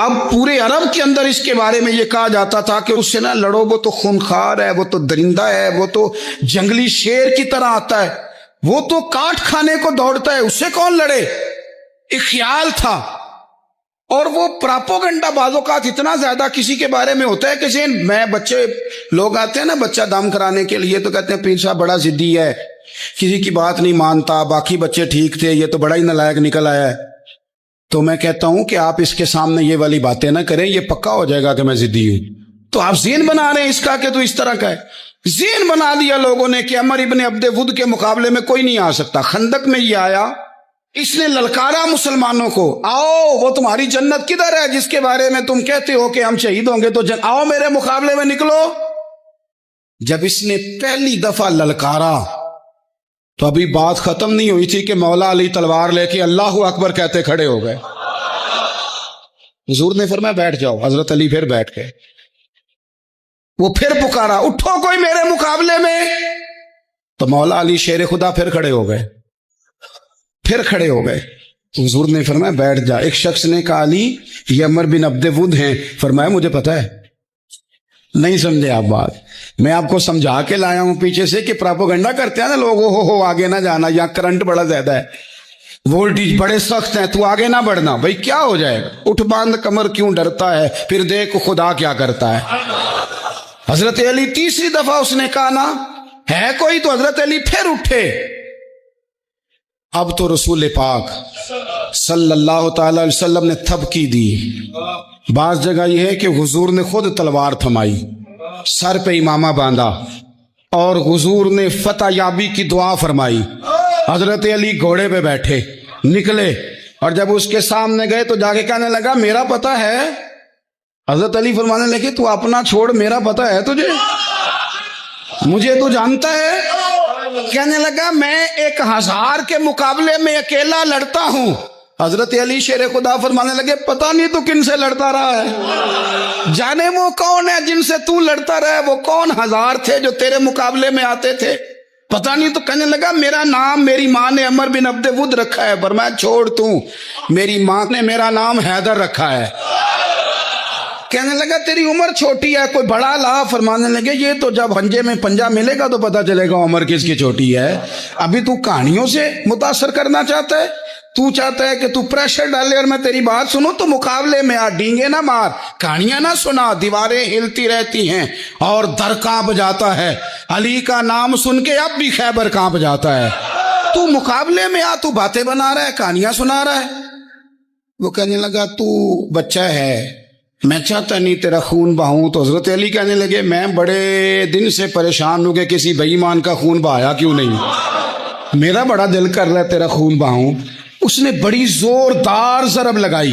اب پورے عرب کے اندر اس کے بارے میں یہ کہا جاتا تھا کہ اس سے نہ لڑو، وہ تو خونخوار ہے، وہ تو درندہ ہے، وہ تو جنگلی شیر کی طرح آتا ہے، وہ تو کاٹ کھانے کو دوڑتا ہے، اس سے کون لڑے. ایک خیال تھا. اور وہ پراپوگنڈا بعض اوقات اتنا زیادہ کسی کے بارے میں ہوتا ہے کہ میں بچے لوگ آتے ہیں نا بچہ دم کرانے کے لیے، تو کہتے ہیں پیر صاحب بڑا ضدی ہے، کسی کی بات نہیں مانتا، باقی بچے ٹھیک تھے، یہ تو بڑا ہی نالائق نکل آیا ہے. تو میں کہتا ہوں کہ آپ اس کے سامنے یہ والی باتیں نہ کریں، یہ پکا ہو جائے گا کہ میں ضدی ہوں. تو آپ ذہن بنا رہے ہیں اس کا کہ تو اس طرح کا ہے. ذہن بنا دیا لوگوں نے کہ عمر ابن عبد ود کے مقابلے میں کوئی نہیں آ سکتا. خندق میں یہ آیا، اس نے للکارا مسلمانوں کو، آؤ وہ تمہاری جنت کدھر ہے جس کے بارے میں تم کہتے ہو کہ ہم شہید ہوں گے، تو آؤ میرے مقابلے میں نکلو. جب اس نے پہلی دفعہ للکارا تو ابھی بات ختم نہیں ہوئی تھی کہ مولا علی تلوار لے کے اللہ اکبر کہتے کھڑے ہو گئے. حضور نے فرمایا بیٹھ جاؤ. حضرت علی پھر بیٹھ گئے. وہ پھر پکارا اٹھو کوئی میرے مقابلے میں، تو مولا علی شیر خدا پھر کھڑے ہو گئے، پھر کھڑے ہو گئے. حضور نے فرمایا بیٹھ جا. ایک شخص نے کہا علی یہ عمر بن عبد ود ہیں. فرمایا مجھے پتا ہے. نہیں سمجھے آپ بات، میں آپ کو سمجھا کے لایا ہوں پیچھے سے کہ پراپوگنڈا کرتے ہیں نا لوگ، ہو آگے نہ جانا، یہاں کرنٹ بڑا زیادہ ہے، وولٹیج بڑے سخت ہیں، تو آگے نہ بڑھنا. بھائی کیا ہو جائے گا، اٹھ باندھ کمر کیوں ڈرتا ہے، پھر دیکھ خدا کیا کرتا ہے. حضرت علی تیسری دفعہ اس نے کہا نا ہے کوئی، تو حضرت علی پھر اٹھے. اب تو رسول پاک صلی اللہ تعالی علیہ وسلم نے تھپکی دی. بعض جگہ یہ ہے کہ حضور نے خود تلوار تھمائی، سر پہ امامہ باندھا، اور حضور نے فتح یابی کی دعا فرمائی. حضرت علی گھوڑے پہ بیٹھے نکلے، اور جب اس کے سامنے گئے تو جا کے کہنے لگا میرا پتہ ہے. حضرت علی فرمانے لگے تو اپنا چھوڑ، میرا پتہ ہے تجھے، مجھے تو جانتا ہے. کہنے لگا میں 1000 کے مقابلے میں اکیلا لڑتا ہوں. حضرت علی شیر خدا فرمانے لگے پتہ نہیں تو کن سے لڑتا رہا ہے، جانے وہ کون ہے جن سے تو لڑتا رہا ہے، وہ کون 1000 تھے جو تیرے مقابلے میں آتے تھے، پتہ نہیں. تو کہنے لگا میرا نام میری ماں نے عمر بن عبد ود رکھا ہے. فرمایا چھوڑ تو، میری ماں نے میرا نام حیدر رکھا ہے. کہنے لگا تیری عمر چھوٹی ہے، کوئی بڑا لا. فرمانے لگے یہ تو جب ہنجے میں پنجہ ملے گا تو پتہ چلے گا عمر کس کی چھوٹی ہے. ابھی تو کہانیوں سے متاثر کرنا چاہتا ہے، تو چاہتا ہے کہ تو پریشر ڈالے اور میں تیری بات سنوں، تو مقابلے میں آ، ڈینگے نہ مار، کہانیاں نہ سنا. دیواریں ہلتی رہتی ہیں اور در کانپ جاتا ہے. علی کا نام سن کے اب بھی خیبر کانپ جاتا ہے. تو مقابلے میں آ، تو باتیں بنا رہا ہے، کہانیاں سنا رہا ہے. وہ کہنے لگا تو بچہ ہے، میں چاہتا نہیں تیرا خون بہاؤں. تو حضرت علی کہنے لگے میں بڑے دن سے پریشان ہوں کہ کسی بے ایمان کا خون بہایا کیوں نہیں، میرا بڑا دل کر رہا ہے تیرا خون بہاؤں. اس نے بڑی زوردار ضرب لگائی.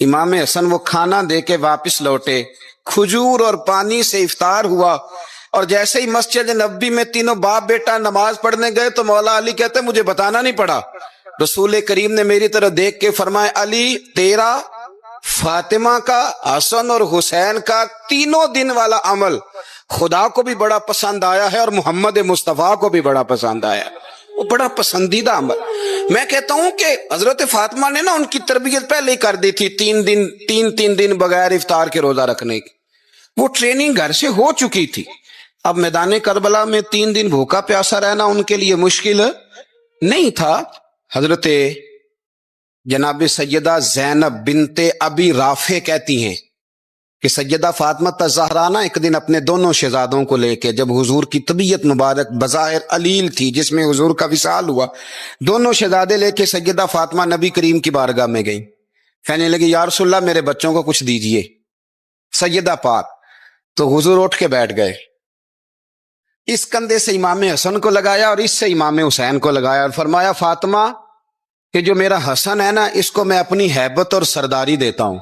امام حسن وہ کھانا دے کے واپس لوٹے، کھجور اور پانی سے افطار ہوا، اور جیسے ہی مسجد نبوی میں تینوں باپ بیٹا نماز پڑھنے گئے تو مولا علی کہتے مجھے بتانا نہیں پڑا، رسول کریم نے میری طرف دیکھ کے فرمایا علی تیرا، فاطمہ کا، حسن اور حسین کا تینوں دن والا عمل خدا کو بھی بڑا پسند آیا ہے اور محمد مصطفیٰ کو بھی بڑا پسند آیا، وہ بڑا پسندیدہ عمل۔ میں کہتا ہوں کہ حضرت فاطمہ نے نا ان کی تربیت پہلے ہی کر دی تھی، تین دن بغیر افطار کے روزہ رکھنے کی، وہ ٹریننگ گھر سے ہو چکی تھی۔ اب میدان کربلا میں 3 دن بھوکا پیاسا رہنا ان کے لیے مشکل نہیں تھا۔ حضرت جناب سیدہ زینب بنت ابی رافع کہتی ہیں کہ سیدہ فاطمہ الزہرا نا ایک دن اپنے دونوں شہزادوں کو لے کے، جب حضور کی طبیعت مبارک بظاہر علیل تھی جس میں حضور کا وصال ہوا، دونوں شہزادے لے کے سیدہ فاطمہ نبی کریم کی بارگاہ میں گئی، کہنے لگی یا رسول اللہ میرے بچوں کو کچھ دیجئے سیدہ پاک۔ تو حضور اٹھ کے بیٹھ گئے، اس کندھے سے امام حسن کو لگایا اور اس سے امام حسین کو لگایا، اور فرمایا فاطمہ کہ جو میرا حسن ہے نا اس کو میں اپنی ہیبت اور سرداری دیتا ہوں،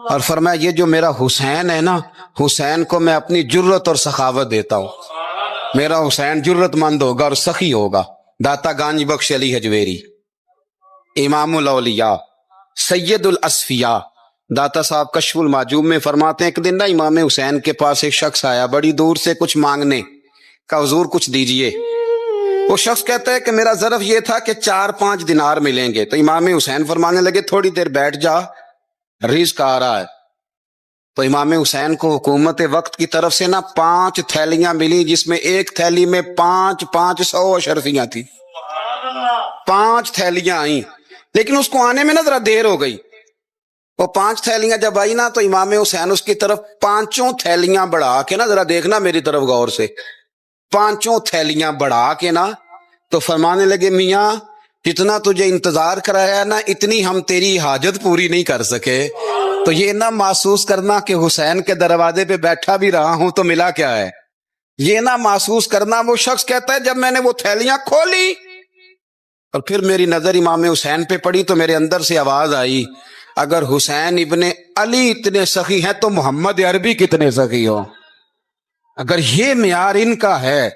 اور فرمایا یہ جو میرا حسین ہے نا حسین کو میں اپنی جرت اور سخاوت دیتا ہوں، میرا حسین جرت مند ہوگا اور سخی ہوگا۔ داتا گانج بخش علی حجویری، امام الاولیاء، سید الاصفیاء، داتا صاحب کشف المعجوب میں فرماتے ہیں ایک دن نا امام حسین کے پاس ایک شخص آیا بڑی دور سے کچھ مانگنے کا، حضور کچھ دیجئے۔ وہ شخص کہتا ہے کہ میرا ظرف یہ تھا کہ 4-5 دینار ملیں گے، تو امام حسین فرمانے لگے تھوڑی دیر بیٹھ جا، رزق آ رہا ہے۔ تو امام حسین کو حکومت وقت کی طرف سے نا 5 تھیلیاں ملی، جس میں ایک تھیلی میں 500 اشرفیاں تھی، 5 تھیلیاں آئیں، لیکن اس کو آنے میں نا ذرا دیر ہو گئی۔ وہ 5 تھیلیاں جب آئی نا تو امام حسین اس کی طرف 5 تھیلیاں بڑھا کے نا، ذرا دیکھنا میری طرف غور سے، 5 تھیلیاں بڑھا کے نا تو فرمانے لگے میاں جتنا تجھے انتظار کرایا نا اتنی ہم تیری حاجت پوری نہیں کر سکے، تو یہ نہ محسوس کرنا کہ حسین کے دروازے پہ بیٹھا بھی رہا ہوں تو ملا کیا ہے، یہ نہ محسوس کرنا۔ وہ شخص کہتا ہے جب میں نے وہ تھیلیاں کھولی اور پھر میری نظر امام حسین پہ پڑی تو میرے اندر سے آواز آئی اگر حسین ابن علی اتنے سخی ہیں تو محمد عربی کتنے سخی ہو۔ اگر یہ معیار ان کا ہے،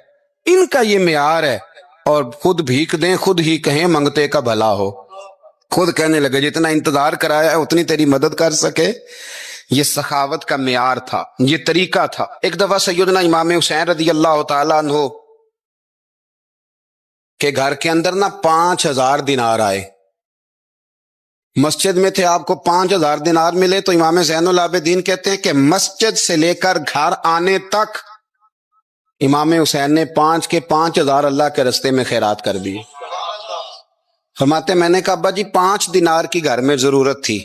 ان کا یہ معیار ہے، اور خود بھیک دیں خود ہی کہیں منگتے کا بھلا ہو، خود کہنے لگے جتنا انتظار کرایا ہے اتنی تیری مدد کر سکے۔ یہ سخاوت کا معیار تھا، یہ طریقہ تھا۔ ایک دفعہ سیدنا امام حسین رضی اللہ تعالیٰ عنہ کے گھر کے اندر نا 5000 دینار آئے، مسجد میں تھے، آپ کو 5000 دینار ملے تو امام زین العابدین کہتے ہیں کہ مسجد سے لے کر گھر آنے تک امام حسین نے 5 کے 5000 اللہ کے رستے میں خیرات کر دی۔ فرماتے میں نے کہا ابا جی 5 دینار کی گھر میں ضرورت تھی،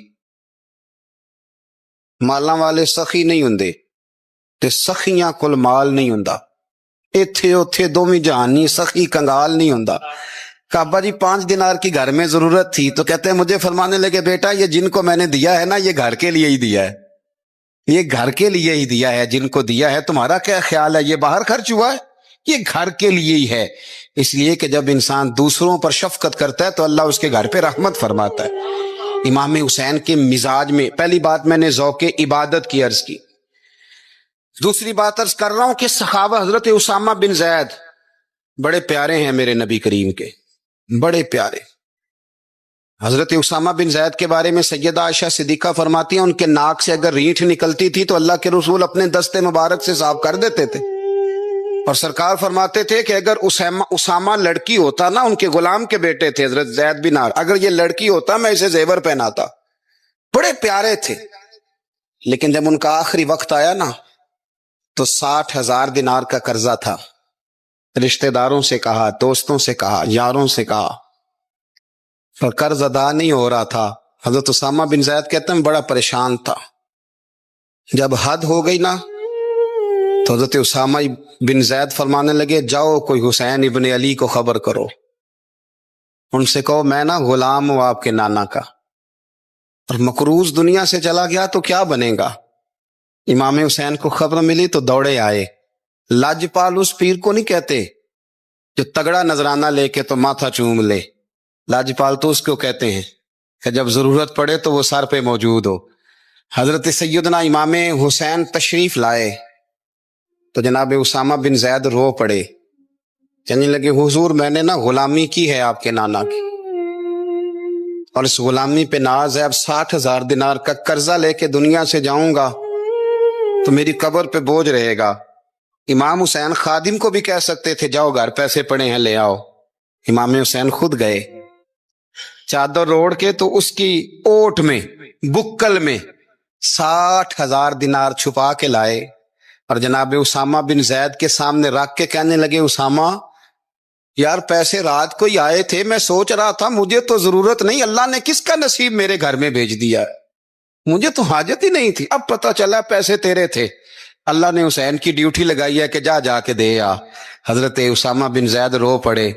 مالاں والے سخی نہیں ہوندے تے سخیاں کل مال نہیں ہوندا، ایتھے اوتھے دوویں جہانی سخی کنگال نہیں ہوندا۔ کہا ابا جی 5 دینار کی گھر میں ضرورت تھی، تو کہتے ہیں مجھے فرمانے لگے بیٹا یہ جن کو میں نے دیا ہے نا یہ گھر کے لیے ہی دیا ہے، یہ گھر کے لیے ہی دیا ہے، جن کو دیا ہے تمہارا کیا خیال ہے یہ باہر خرچ ہوا ہے، یہ گھر کے لیے ہی ہے۔ اس لیے کہ جب انسان دوسروں پر شفقت کرتا ہے تو اللہ اس کے گھر پہ رحمت فرماتا ہے۔ امام حسین کے مزاج میں پہلی بات میں نے ذوق عبادت کی عرض کی، دوسری بات عرض کر رہا ہوں کہ صحابہ حضرت اسامہ بن زید بڑے پیارے ہیں میرے نبی کریم کے، بڑے پیارے۔ حضرت اسامہ بن زید کے بارے میں سیدہ عائشہ صدیقہ فرماتی ہیں ان کے ناک سے اگر رینٹ نکلتی تھی تو اللہ کے رسول اپنے دستے مبارک سے صاف کر دیتے تھے، اور سرکار فرماتے تھے کہ اگر اسامہ لڑکی ہوتا نا، ان کے غلام کے بیٹے تھے حضرت زید بن عار، اگر یہ لڑکی ہوتا میں اسے زیور پہناتا۔ بڑے پیارے تھے، لیکن جب ان کا آخری وقت آیا نا تو 60,000 دینار کا قرضہ تھا، رشتہ داروں سے کہا، دوستوں سے کہا، یاروں سے کہا، اور قرض ادا نہیں ہو رہا تھا۔ حضرت اسامہ بن زید کہتے ہیں بڑا پریشان تھا۔ جب حد ہو گئی نا تو حضرت اسامہ بن زید فرمانے لگے جاؤ کوئی حسین ابن علی کو خبر کرو، ان سے کہو میں نا غلام ہوں آپ کے نانا کا، اور مقروض دنیا سے چلا گیا تو کیا بنے گا۔ امام حسین کو خبر ملی تو دوڑے آئے۔ لاجپال اس پیر کو نہیں کہتے جو تگڑا نذرانہ لے کے تو ماتھا چوم لے، لاجپال تو اس کو کہتے ہیں کہ جب ضرورت پڑے تو وہ سر پہ موجود ہو۔ حضرت سیدنا امام حسین تشریف لائے تو جناب اسامہ بن زید رو پڑے، کہنے لگے حضور میں نے نا غلامی کی ہے آپ کے نانا کی، اور اس غلامی پہ ناز ہے، اب 60,000 دینار کا قرضہ لے کے دنیا سے جاؤں گا تو میری قبر پہ بوجھ رہے گا۔ امام حسین خادم کو بھی کہہ سکتے تھے جاؤ گھر پیسے پڑے ہیں لے آؤ، امام حسین خود گئے، چادر اوڑھ کے تو اس کی اوٹ میں بکل میں 60,000 دینار چھپا کے لائے اور جناب اسامہ بن زید کے سامنے رکھ کے کہنے لگے اسامہ یار پیسے رات کو ہی آئے تھے، میں سوچ رہا تھا مجھے تو ضرورت نہیں، اللہ نے کس کا نصیب میرے گھر میں بھیج دیا، مجھے تو حاجت ہی نہیں تھی، اب پتہ چلا پیسے تیرے تھے، اللہ نے حسین کی ڈیوٹی لگائی ہے کہ جا کے دے آ۔ حضرت اسامہ بن زید رو پڑے،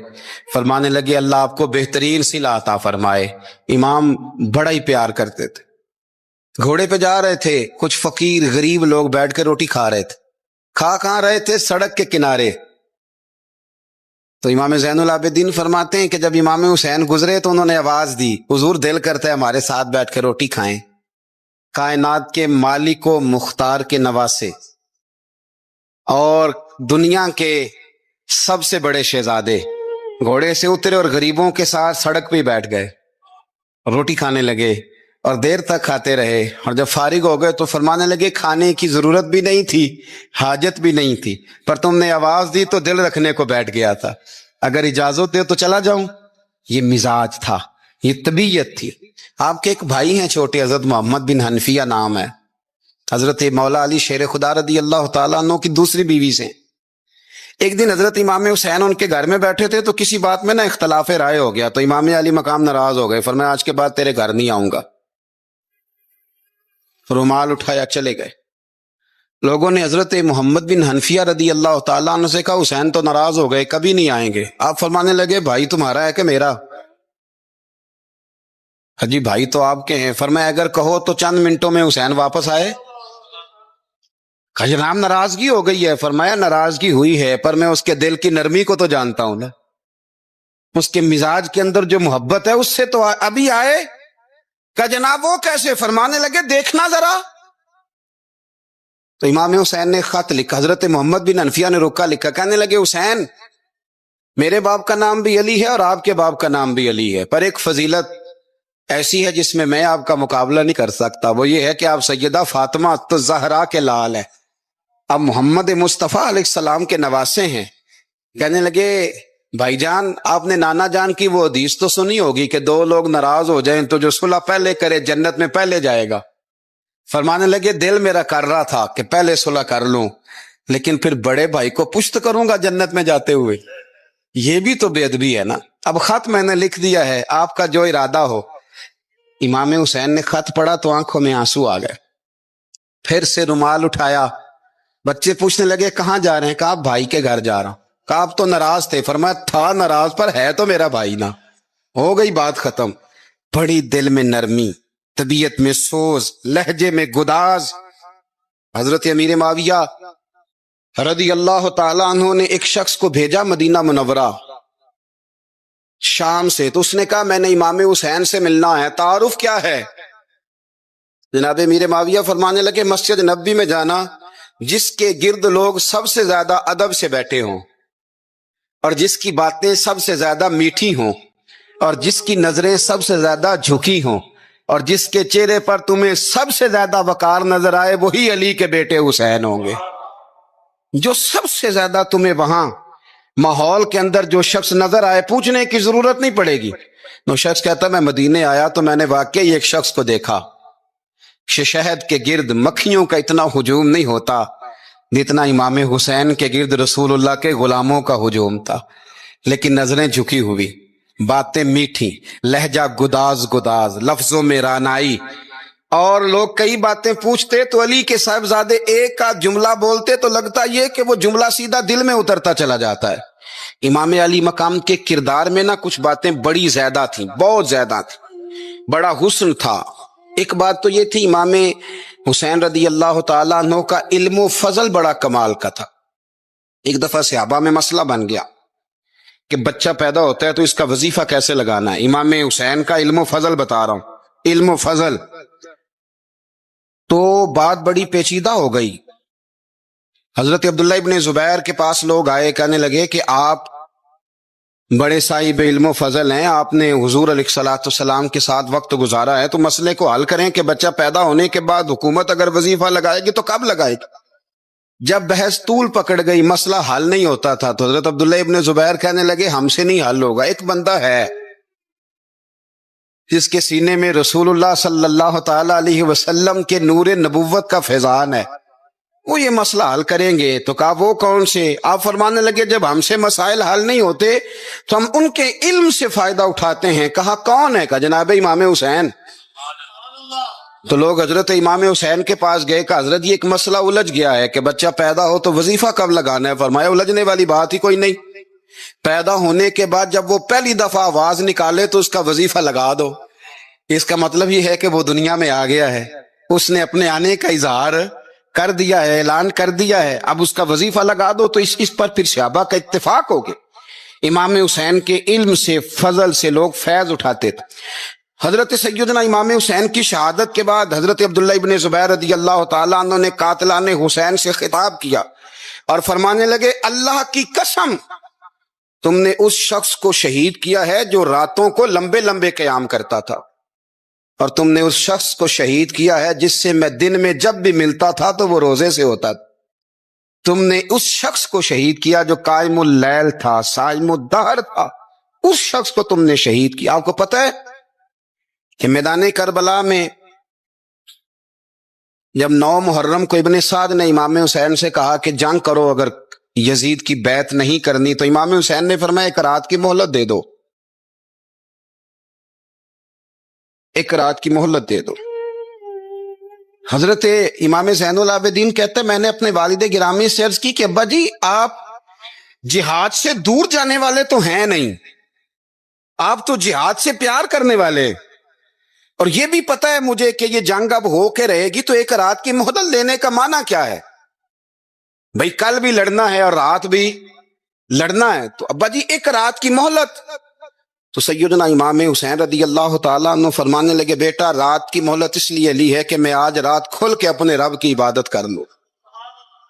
فرمانے لگے اللہ آپ کو بہترین صلہ عطا فرمائے۔ امام بڑا ہی پیار کرتے تھے، گھوڑے پہ جا رہے تھے، کچھ فقیر غریب لوگ بیٹھ کے روٹی کھا رہے تھے، کھا کہاں رہے تھے؟ سڑک کے کنارے۔ تو امام زین العابدین فرماتے ہیں کہ جب امام حسین گزرے تو انہوں نے آواز دی حضور دل کرتا ہے ہمارے ساتھ بیٹھ کے روٹی کھائیں۔ کائنات کے مالک و مختار کے نواسے اور دنیا کے سب سے بڑے شہزادے گھوڑے سے اترے اور غریبوں کے ساتھ سڑک پہ بیٹھ گئے، روٹی کھانے لگے اور دیر تک کھاتے رہے، اور جب فارغ ہو گئے تو فرمانے لگے کھانے کی ضرورت بھی نہیں تھی، حاجت بھی نہیں تھی، پر تم نے آواز دی تو دل رکھنے کو بیٹھ گیا تھا، اگر اجازت دے تو چلا جاؤں۔ یہ مزاج تھا، یہ طبیعت تھی۔ آپ کے ایک بھائی ہیں چھوٹے، حضرت محمد بن حنفیہ نام ہے، حضرت مولا علی شیر خدا رضی اللہ تعالیٰ عنہ کی دوسری بیوی سے۔ ایک دن حضرت امام حسین ان کے گھر میں بیٹھے تھے تو کسی بات میں نا اختلاف رائے ہو گیا، تو امام علی مقام ناراض ہو گئے، فرمایا آج کے بعد تیرے گھر نہیں آؤں گا، رومال اٹھایا چلے گئے۔ لوگوں نے حضرت محمد بن حنفیہ رضی اللہ تعالیٰ عنہ سے کہا حسین تو ناراض ہو گئے، کبھی نہیں آئیں گے۔ آپ فرمانے لگے بھائی تمہارا ہے کہ میرا؟ جی بھائی تو آپ کے ہیں۔ فرمایا اگر کہو تو چند منٹوں میں حسین واپس آئے۔ کہا جناب ناراضگی ہو گئی ہے۔ فرمایا ناراضگی ہوئی ہے پر میں اس کے دل کی نرمی کو تو جانتا ہوں نا، اس کے مزاج کے اندر جو محبت ہے اس سے تو ابھی آئے۔ کہا جناب وہ کیسے؟ فرمانے لگے دیکھنا ذرا۔ تو امام حسین نے خط لکھا، حضرت محمد بن حنفیہ نے رکا لکھا، کہنے لگے حسین میرے باپ کا نام بھی علی ہے اور آپ کے باپ کا نام بھی علی ہے، پر ایک فضیلت ایسی ہے جس میں میں آپ کا مقابلہ نہیں کر سکتا، وہ یہ ہے کہ آپ سیدہ فاطمہ الزہرا کے لال ہیں، اب محمد مصطفیٰ علیہ السلام کے نواسے ہیں۔ کہنے لگے بھائی جان آپ نے نانا جان کی وہ حدیث تو سنی ہوگی کہ دو لوگ ناراض ہو جائیں تو جو صلح پہلے کرے جنت میں پہلے جائے گا۔ فرمانے لگے دل میرا کر رہا تھا کہ پہلے صلح کر لوں، لیکن پھر بڑے بھائی کو پشت کروں گا جنت میں جاتے ہوئے، یہ بھی تو بے ادبی ہے نا۔ اب خط میں نے لکھ دیا ہے، آپ کا جو ارادہ ہو۔ امام حسین نے خط پڑھا تو آنکھوں میں آنسو آ گئے، پھر سے رومال اٹھایا، بچے پوچھنے لگے کہاں جا رہے ہیں؟ کہا بھائی کے گھر جا رہا ہوں۔ کہا آپ تو ناراض تھے؟ فرمایا تھا ناراض پر ہے تو میرا بھائی نا، ہو گئی بات ختم۔ بڑی دل میں نرمی، طبیعت میں سوز، لہجے میں گداز۔ حضرت امیر معاویہ رضی اللہ تعالیٰ عنہ نے ایک شخص کو بھیجا مدینہ منورہ شام سے، تو اس نے کہا میں نے امام حسین سے ملنا ہے، تعارف کیا ہے؟ جناب امیر معاویہ فرمانے لگے مسجد نبوی میں جانا جس کے گرد لوگ سب سے زیادہ ادب سے بیٹھے ہوں اور جس کی باتیں سب سے زیادہ میٹھی ہوں اور جس کی نظریں سب سے زیادہ جھکی ہوں اور جس کے چہرے پر تمہیں سب سے زیادہ وقار نظر آئے وہی علی کے بیٹے حسین ہوں گے۔ جو سب سے زیادہ تمہیں وہاں ماحول کے اندر جو شخص نظر آئے پوچھنے کی ضرورت نہیں پڑے گی۔ وہ شخص کہتا میں مدینے آیا تو میں نے واقعی ایک شخص کو دیکھا، شہد کے گرد مکھیوں کا اتنا ہجوم نہیں ہوتا جتنا امام حسین کے گرد رسول اللہ کے غلاموں کا ہجوم تھا، لیکن نظریں جھکی ہوئی، باتیں میٹھی، لہجہ گداز گداز، لفظوں میں رانائی، اور لوگ کئی باتیں پوچھتے تو علی کے صاحبزادے ایک کا جملہ بولتے تو لگتا یہ کہ وہ جملہ سیدھا دل میں اترتا چلا جاتا ہے۔ امام علی مقام کے کردار میں نا کچھ باتیں بڑی زیادہ تھیں، بہت زیادہ تھیں، بڑا حسن تھا۔ ایک بات تو یہ تھی امام حسین رضی اللہ تعالیٰ عنہ کا علم و فضل بڑا کمال کا تھا۔ ایک دفعہ صحابہ میں مسئلہ بن گیا کہ بچہ پیدا ہوتا ہے تو اس کا وظیفہ کیسے لگانا ہے۔ امام حسین کا علم و فضل بتا رہا ہوں، علم و فضل، تو بات بڑی پیچیدہ ہو گئی۔ حضرت عبداللہ ابن زبیر کے پاس لوگ آئے، کہنے لگے کہ آپ بڑے صاحب علم و فضل ہیں، آپ نے حضور علیہ الصلوۃ والسلام کے ساتھ وقت گزارا ہے، تو مسئلے کو حل کریں کہ بچہ پیدا ہونے کے بعد حکومت اگر وظیفہ لگائے گی تو کب لگائے گی؟ جب بحث طول پکڑ گئی، مسئلہ حل نہیں ہوتا تھا، تو حضرت عبداللہ ابن زبیر کہنے لگے ہم سے نہیں حل ہوگا، ایک بندہ ہے جس کے سینے میں رسول اللہ صلی اللہ تعالی علیہ وسلم کے نور نبوت کا فیضان ہے، وہ یہ مسئلہ حل کریں گے۔ تو کہا وہ کون سے؟ آپ فرمانے لگے جب ہم سے مسائل حل نہیں ہوتے تو ہم ان کے علم سے فائدہ اٹھاتے ہیں۔ کہا کون ہے؟ کہا جناب امام حسین۔ تو لوگ حضرت امام حسین کے پاس گئے کہ حضرت یہ ایک مسئلہ الجھ گیا ہے کہ بچہ پیدا ہو تو وظیفہ کب لگانا ہے؟ فرمایا الجھنے والی بات ہی کوئی نہیں، پیدا ہونے کے بعد جب وہ پہلی دفعہ آواز نکالے تو اس کا وظیفہ لگا دو۔ اس کا مطلب یہ ہے کہ وہ دنیا میں آ گیا ہے، اس نے اپنے آنے کا اظہار کر دیا ہے، اعلان کر دیا ہے، اب اس کا وظیفہ لگا دو۔ تو اس پر پھر صحابہ کا اتفاق ہو گیا، امام حسین کے علم سے فضل سے لوگ فیض اٹھاتے تھے۔ حضرت سیدنا امام حسین کی شہادت کے بعد حضرت عبداللہ ابن زبیر رضی اللہ تعالیٰ عنہ نے قاتلان حسین سے خطاب کیا اور فرمانے لگے اللہ کی قسم تم نے اس شخص کو شہید کیا ہے جو راتوں کو لمبے لمبے قیام کرتا تھا، اور تم نے اس شخص کو شہید کیا ہے جس سے میں دن میں جب بھی ملتا تھا تو وہ روزے سے ہوتا تھا۔ تم نے اس شخص کو شہید کیا جو قائم اللیل تھا، صائم الدہر تھا، اس شخص کو تم نے شہید کیا۔ آپ کو پتہ ہے کہ میدان کربلا میں جب 9 محرم کو ابن سعد نے امام حسین سے کہا کہ جنگ کرو اگر یزید کی بیعت نہیں کرنی، تو امام حسین نے فرمایا ایک رات کی مہلت دے دو، ایک رات کی مہلت دے دو۔ حضرت امام زین العابدین کہتے ہیں میں نے اپنے والد گرامی سے عرض کی کہ ابا جی آپ جہاد سے دور جانے والے تو ہیں نہیں، آپ تو جہاد سے پیار کرنے والے، اور یہ بھی پتہ ہے مجھے کہ یہ جنگ اب ہو کے رہے گی، تو ایک رات کی مہلت لینے کا معنی کیا ہے؟ بھئی کل بھی لڑنا ہے اور رات بھی لڑنا ہے، تو ابا جی ایک رات کی مہلت۔ تو سیدنا امام حسین رضی اللہ تعالیٰ عنہ فرمانے لگے بیٹا رات کی مہلت اس لیے لی ہے کہ میں آج رات کھل کے اپنے رب کی عبادت کر لوں،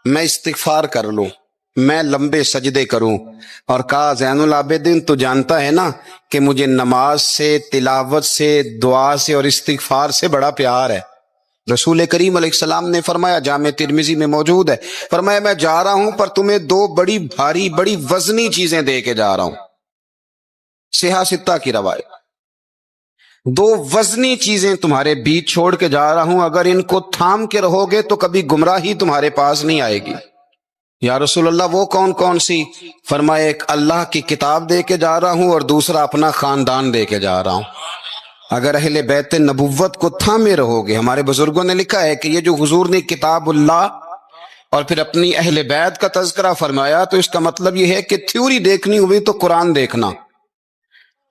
میں استغفار کر لوں، میں لمبے سجدے کروں۔ اور کہا زین العابدین تو جانتا ہے نا کہ مجھے نماز سے، تلاوت سے، دعا سے اور استغفار سے بڑا پیار ہے۔ رسول کریم علیہ السلام نے فرمایا، جامع ترمذی میں موجود ہے، فرمایا میں جا رہا ہوں پر تمہیں 2 بڑی بھاری بڑی وزنی چیزیں دے کے جا رہا ہوں، صحیح ستہ کی روایت، 2 وزنی چیزیں تمہارے بیچ چھوڑ کے جا رہا ہوں، اگر ان کو تھام کے رہو گے تو کبھی گمراہی تمہارے پاس نہیں آئے گی۔ یا رسول اللہ وہ کون کون سی؟ فرمایا ایک اللہ کی کتاب دے کے جا رہا ہوں اور دوسرا اپنا خاندان دے کے جا رہا ہوں۔ اگر اہل بیت نبوت کو تھامے رہو گے، ہمارے بزرگوں نے لکھا ہے کہ یہ جو حضور نے کتاب اللہ اور پھر اپنی اہل بیت کا تذکرہ فرمایا تو اس کا مطلب یہ ہے کہ تھیوری دیکھنی ہوئی تو قرآن دیکھنا،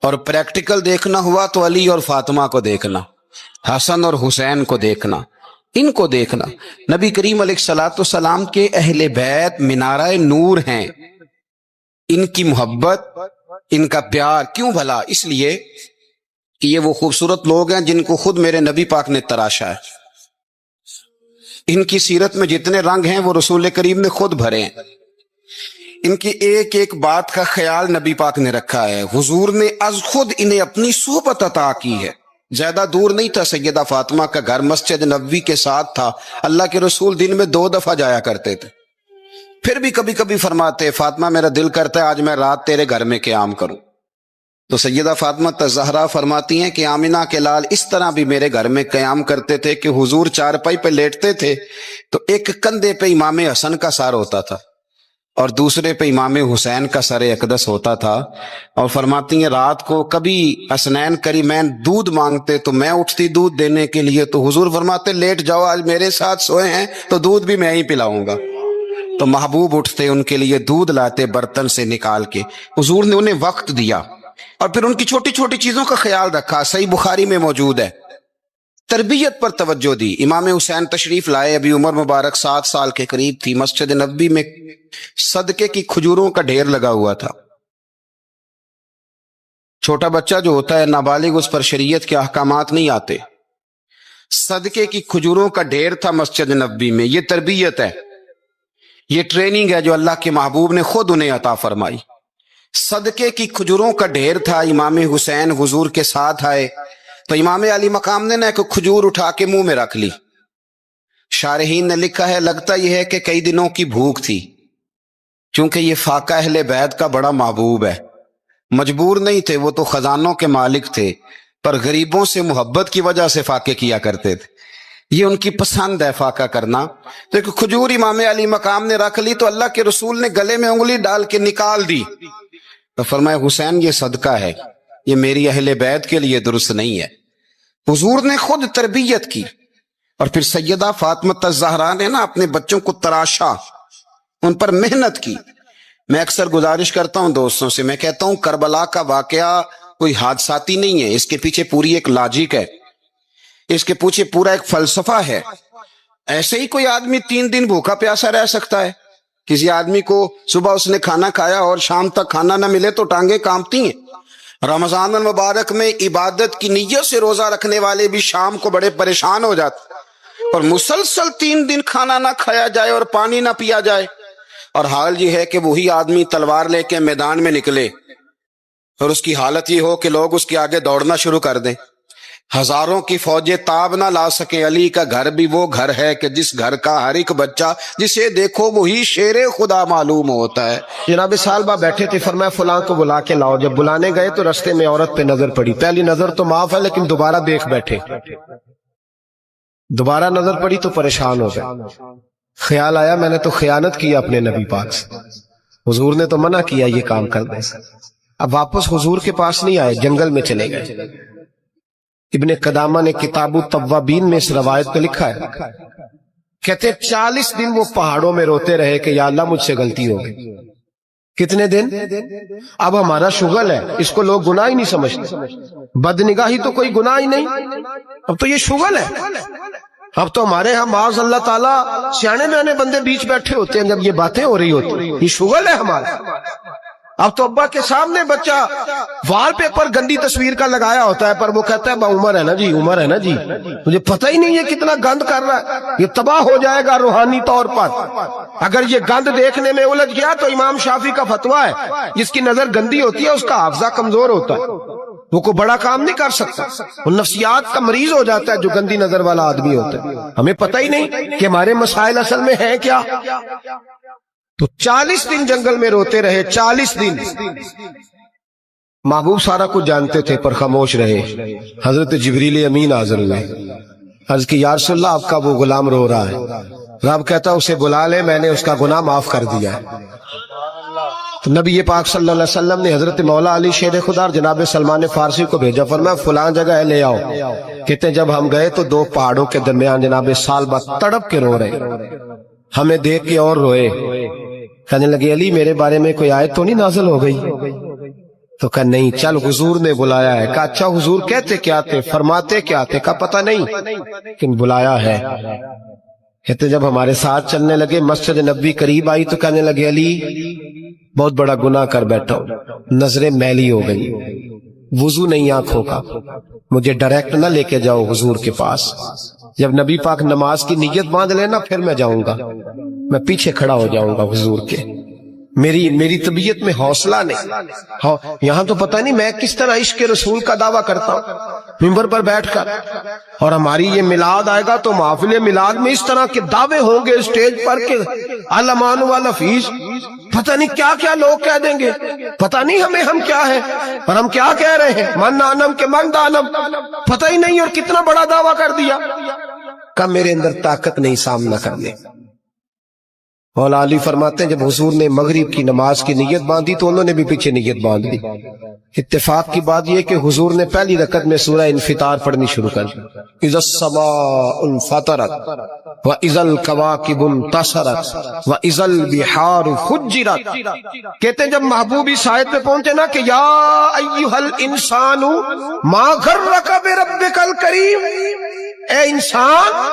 اور پریکٹیکل دیکھنا ہوا تو علی اور فاطمہ کو دیکھنا، حسن اور حسین کو دیکھنا، ان کو دیکھنا۔ نبی کریم علیہ الصلوۃ والسلام کے اہل بیت منارہ نور ہیں، ان کی محبت، ان کا پیار کیوں بھلا؟ اس لیے کہ یہ وہ خوبصورت لوگ ہیں جن کو خود میرے نبی پاک نے تراشا ہے، ان کی سیرت میں جتنے رنگ ہیں وہ رسول کریم نے خود بھرے ہیں، ان کی ایک ایک بات کا خیال نبی پاک نے رکھا ہے، حضور نے از خود انہیں اپنی صحبت عطا کی ہے۔ زیادہ دور نہیں تھا سیدہ فاطمہ کا گھر، مسجد نبوی کے ساتھ تھا، اللہ کے رسول دن میں 2 دفعہ جایا کرتے تھے، پھر بھی کبھی کبھی فرماتے فاطمہ میرا دل کرتا ہے آج میں رات تیرے گھر میں قیام کروں، تو سیدہ فاطمہ الزہرا فرماتی ہیں کہ آمنہ کے لال اس طرح بھی میرے گھر میں قیام کرتے تھے کہ حضور چارپائی پہ لیٹتے تھے تو ایک کندھے پہ امام حسن کا سر ہوتا تھا اور دوسرے پہ امام حسین کا سر اقدس ہوتا تھا، اور فرماتی ہیں رات کو کبھی حسنین کریمین دودھ مانگتے تو میں اٹھتی دودھ دینے کے لیے، تو حضور فرماتے لیٹ جاؤ آج میرے ساتھ سوئے ہیں تو دودھ بھی میں ہی پلاؤں گا، تو محبوب اٹھتے ان کے لیے دودھ لاتے برتن سے نکال کے، حضور نے انہیں وقت دیا اور پھر ان کی چھوٹی چھوٹی چیزوں کا خیال رکھا۔ صحیح بخاری میں موجود ہے، تربیت پر توجہ دی۔ امام حسین تشریف لائے، ابھی عمر مبارک 7 سال کے قریب تھی، مسجد نبوی میں صدقے کی کھجوروں کا ڈھیر لگا ہوا تھا، چھوٹا بچہ جو ہوتا ہے نابالغ، اس پر شریعت کے احکامات نہیں آتے. صدقے کی کھجوروں کا ڈھیر تھا مسجد نبوی میں. یہ تربیت ہے، یہ ٹریننگ ہے جو اللہ کے محبوب نے خود انہیں عطا فرمائی. صدقے کی کھجوروں کا ڈھیر تھا. امام حسین حضور کے ساتھ آئے تو امام علی مقام نے ایک کھجور اٹھا کے منہ میں رکھ لی. شارحین نے لکھا ہے لگتا یہ ہے کہ کئی دنوں کی بھوک تھی، چونکہ یہ فاقہ اہل بیت کا بڑا محبوب ہے. مجبور نہیں تھے، وہ تو خزانوں کے مالک تھے، پر غریبوں سے محبت کی وجہ سے فاقے کیا کرتے تھے. یہ ان کی پسند ہے فاقہ کرنا. تو ایک کھجور امام علی مقام نے رکھ لی تو اللہ کے رسول نے گلے میں انگلی ڈال کے نکال دی. تو فرمایا حسین یہ صدقہ ہے، یہ میری اہل بیت کے لیے درست نہیں ہے. حضور نے خود تربیت کی. اور پھر سیدہ فاطمہ الزہرا نے نا اپنے بچوں کو تراشا، ان پر محنت کی. میں اکثر گزارش کرتا ہوں دوستوں سے، میں کہتا ہوں کربلا کا واقعہ کوئی حادثاتی نہیں ہے، اس کے پیچھے پوری ایک لاجک ہے، اس کے پیچھے پورا ایک فلسفہ ہے. ایسے ہی کوئی آدمی 3 دن بھوکا پیاسا رہ سکتا ہے؟ کسی آدمی کو صبح اس نے کھانا کھایا اور شام تک کھانا نہ ملے تو ٹانگیں کانپتی ہیں. رمضان المبارک میں عبادت کی نیت سے روزہ رکھنے والے بھی شام کو بڑے پریشان ہو جاتے، اور مسلسل 3 دن کھانا نہ کھایا جائے اور پانی نہ پیا جائے. اور حال یہ ہے کہ وہی آدمی تلوار لے کے میدان میں نکلے اور اس کی حالت یہ ہو کہ لوگ اس کے آگے دوڑنا شروع کر دیں. ہزاروں کی فوجیں تاب نہ لا سکیں. علی کا گھر بھی وہ گھر ہے کہ جس گھر کا ہر ایک بچہ جسے دیکھو وہی شیر خدا معلوم ہوتا ہے. جناب صالبہ بیٹھے تھے، فرمایا فلاں کو بلا کے لاؤ. جب بلانے گئے تو رستے میں عورت پہ نظر پڑی. پہلی نظر تو معاف ہے لیکن دوبارہ دیکھ بیٹھے. دوبارہ نظر پڑی تو پریشان ہو گئے. خیال آیا میں نے تو خیانت کی اپنے نبی پاک سے. حضور نے تو منع کیا یہ کام کرنے سے. اب واپس حضور کے پاس نہیں آئے، جنگل میں چلے گئے. ابن قدامہ نے کتاب التوابین میں اس روایت کو لکھا ہے، کہتے 40 دن وہ پہاڑوں میں روتے رہے کہ یا اللہ مجھ سے غلطی ہو گئی. کتنے دن؟ اب ہمارا شغل ہے، اس کو لوگ گناہ ہی نہیں سمجھتے. بدنگاہی تو کوئی گناہ ہی نہیں، اب تو یہ شغل ہے. اب تو ہمارے ہاں معاذ اللہ تعالیٰ سیانے بیانے بندے بیچ بیٹھے ہوتے ہیں جب یہ باتیں ہو رہی ہوتی، یہ شغل ہے ہمارا. اب تو ابا کے سامنے بچہ وال پیپر گندی تصویر کا لگایا ہوتا ہے، پر وہ کہتا ہے عمر ہے نا جی، عمر ہے نا جی. مجھے پتہ ہی نہیں یہ کتنا گند کر رہا ہے، یہ تباہ ہو جائے گا روحانی طور پر. اگر یہ گند دیکھنے میں الجھ گیا تو امام شافعی کا فتویٰ ہے جس کی نظر گندی ہوتی ہے اس کا حافظہ کمزور ہوتا ہے، وہ کوئی بڑا کام نہیں کر سکتا، وہ نفسیات کا مریض ہو جاتا ہے جو گندی نظر والا آدمی ہوتا ہے. ہمیں پتہ ہی نہیں کہ ہمارے مسائل اصل میں ہیں کیا. تو 40 دن جنگل میں روتے رہے. 40 دن محبوب سارا کچھ جانتے تھے پر خاموش رہے. حضرت جبریل امین حاضر ہوئے، عرض کی یا رسول اللہ آپ کا وہ غلام رو رہا ہے. رب کہتا اسے بلا لے، میں نے اس کا گناہ معاف کر دیا ہے. تو نبی پاک صلی اللہ علیہ وسلم نے حضرت مولا علی شیر خدا اور جناب سلمان فارسی کو بھیجا، فرمایا فلاں جگہ ہے لے آؤ. کہتے ہیں جب ہم گئے تو 2 پہاڑوں کے درمیان جناب صالبہ تڑپ کے رو رہے، ہمیں دیکھ کے اور روئے. کہنے لگے علی میرے بارے میں کوئی آیت تو نہیں نازل ہو گئی؟ تو کہا نہیں. چل حضور نے بلایا ہے. کہا اچھا حضور کہتے کیا تھے، فرماتے کیا تھے؟ کہا پتہ نہیں لیکن بلایا ہے. کہتے جب ہمارے ساتھ چلنے لگے مسجد نبوی قریب آئی تو کہنے لگے علی بہت بڑا گناہ کر بیٹھا ہوں، نظریں میلی ہو گئی، وضو نہیں آنکھوں کا، مجھے ڈائریکٹ نہ لے کے جاؤ حضور کے پاس. جب نبی پاک نماز کی نیت باندھ لینا پھر میں جاؤں گا، میں پیچھے کھڑا ہو جاؤں گا حضور کے. میری طبیعت میں حوصلہ نہیں. یہاں تو پتہ نہیں میں کس طرح عشق رسول کا دعویٰ کرتا ہوں منبر پر بیٹھ کر. اور ہماری یہ میلاد آئے گا تو محفل میلاد میں اس طرح کے دعوے ہوں گے اسٹیج پر کہ علمان والحفیظ، پتہ نہیں کیا کیا لوگ کہہ دیں گے، پتہ نہیں ہم کیا ہیں اور ہم کیا کہہ رہے ہیں. من آنم کے من دانم، پتہ ہی نہیں اور کتنا بڑا دعویٰ کر دیا. کب میرے اندر طاقت نہیں سامنا کرنے. مولا علی فرماتے ہیں جب حضور نے مغرب کی نماز کی نیت باندھی تو انہوں نے بھی پیچھے نیت باندھ دی. اتفاق کی بات یہ کہ حضور نے پہلی رکعت میں سورہ انفطار پڑھنی شروع کر دی. اذا السماء انفطرت واذا الكواكب انتصرت واذا البحار فجرت. کہتے ہیں جب محبوب اس آیت پہ پہنچے نا کہ یا ایھا الانسان ما غرک بربک الکریم، اے انسان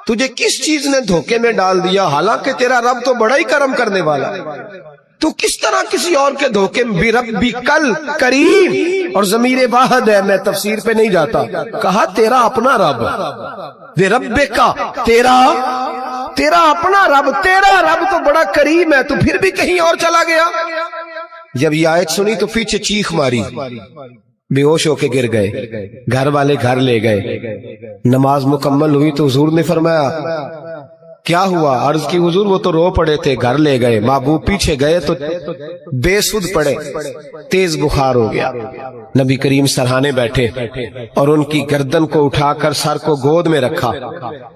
تجھے کس چیز نے دھوکے میں ڈال دیا، حالانکہ تیرا رب تو بڑا ہی کرم کرنے والا. تو کس طرح کسی اور کے دھوکے میں بربی کل کریم، اور ضمیر واحد ہے، میں تفسیر پہ نہیں جاتا، کہا تیرا اپنا رب، برب کا، تیرا اپنا رب، تیرا رب تو بڑا کریم ہے، تو پھر بھی کہیں اور چلا گیا۔ جب یہ آیت سنی تو پیچھے چیخ ماری، بے ہوش ہو کے گر گئے، گھر والے گھر لے گئے، نماز مکمل ہوئی تو حضور نے فرمایا کیا ہوا؟ عرض کی حضور وہ تو رو پڑے تھے، گھر لے گئے، محبوب پیچھے گئے تو بے سود پڑے، تیز بخار ہو گیا۔ نبی کریم سرہانے بیٹھے اور ان کی گردن کو اٹھا کر سر کو گود میں رکھا،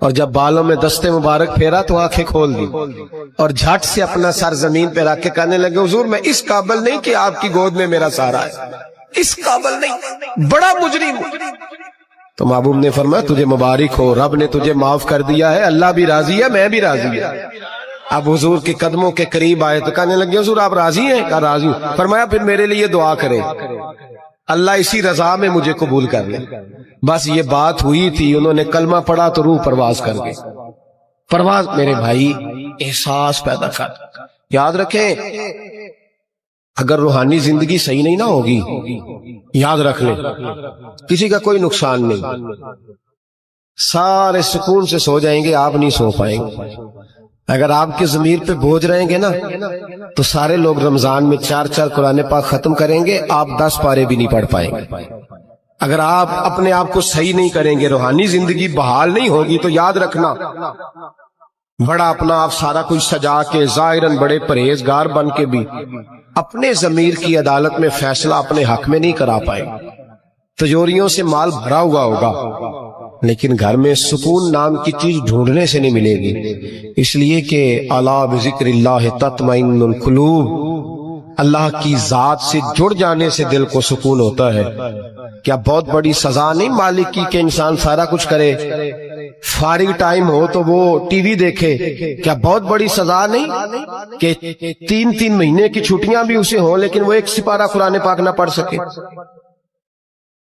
اور جب بالوں میں دستے مبارک پھیرا تو آنکھیں کھول دی، اور جھٹ سے اپنا سر زمین پہ رکھ کے کہنے لگے حضور میں اس قابل نہیں کہ آپ کی گود میں میرا سہارا ہے، اس قابل نہیں، بڑا مجرم ہوں۔ تو محبوب نے فرمایا تجھے مبارک ہو، رب نے تجھے معاف کر دیا ہے، اللہ بھی راضی ہے، میں بھی راضی ہے۔ اب حضور کے قدموں کے قریب آئے تو کہنے لگے حضور آپ راضی ہیں؟ کہا راضی ہوں۔ فرمایا پھر میرے لیے دعا کریں، اللہ اسی رضا میں مجھے قبول کر لے۔ بس یہ بات ہوئی تھی، انہوں نے کلمہ پڑھا تو روح پرواز کر گئی۔ پرواز میرے بھائی احساس پیدا کر، یاد رکھیں اگر روحانی زندگی صحیح نہیں نہ ہوگی، یاد رکھ لیں کسی کا کوئی نقصان نہیں، سارے سکون سے سو جائیں گے، آپ نہیں سو پائیں گے۔ اگر آپ کے ضمیر پہ بوجھ رہیں گے نا تو سارے لوگ رمضان میں 4 قرآن پاک ختم کریں گے، آپ 10 پارے بھی نہیں پڑھ پائیں گے۔ اگر آپ اپنے آپ کو صحیح نہیں کریں گے، روحانی زندگی بحال نہیں ہوگی، تو یاد رکھنا بڑا اپنا آپ سارا کچھ سجا کے ظاہراً بڑے پرہیزگار بن کے بھی اپنے ضمیر کی عدالت میں فیصلہ اپنے حق میں نہیں کرا پائے۔ تجوریوں سے مال بھرا ہوا ہوگا لیکن گھر میں سکون نام کی چیز ڈھونڈنے سے نہیں ملے گی، اس لیے کہ الا بذکر اللہ تطمئن القلوب، اللہ کی ذات سے جڑ جانے سے دل کو سکون ہوتا ہے۔ کیا بہت بڑی سزا نہیں مالک کی کہ انسان سارا کچھ کرے، فارغ ٹائم ہو تو وہ ٹی وی دیکھے؟ کیا بہت بڑی سزا نہیں کہ 3 مہینے کی چھٹیاں بھی اسے ہوں لیکن وہ 1 سپارہ قرآن پاک نہ پڑھ سکے؟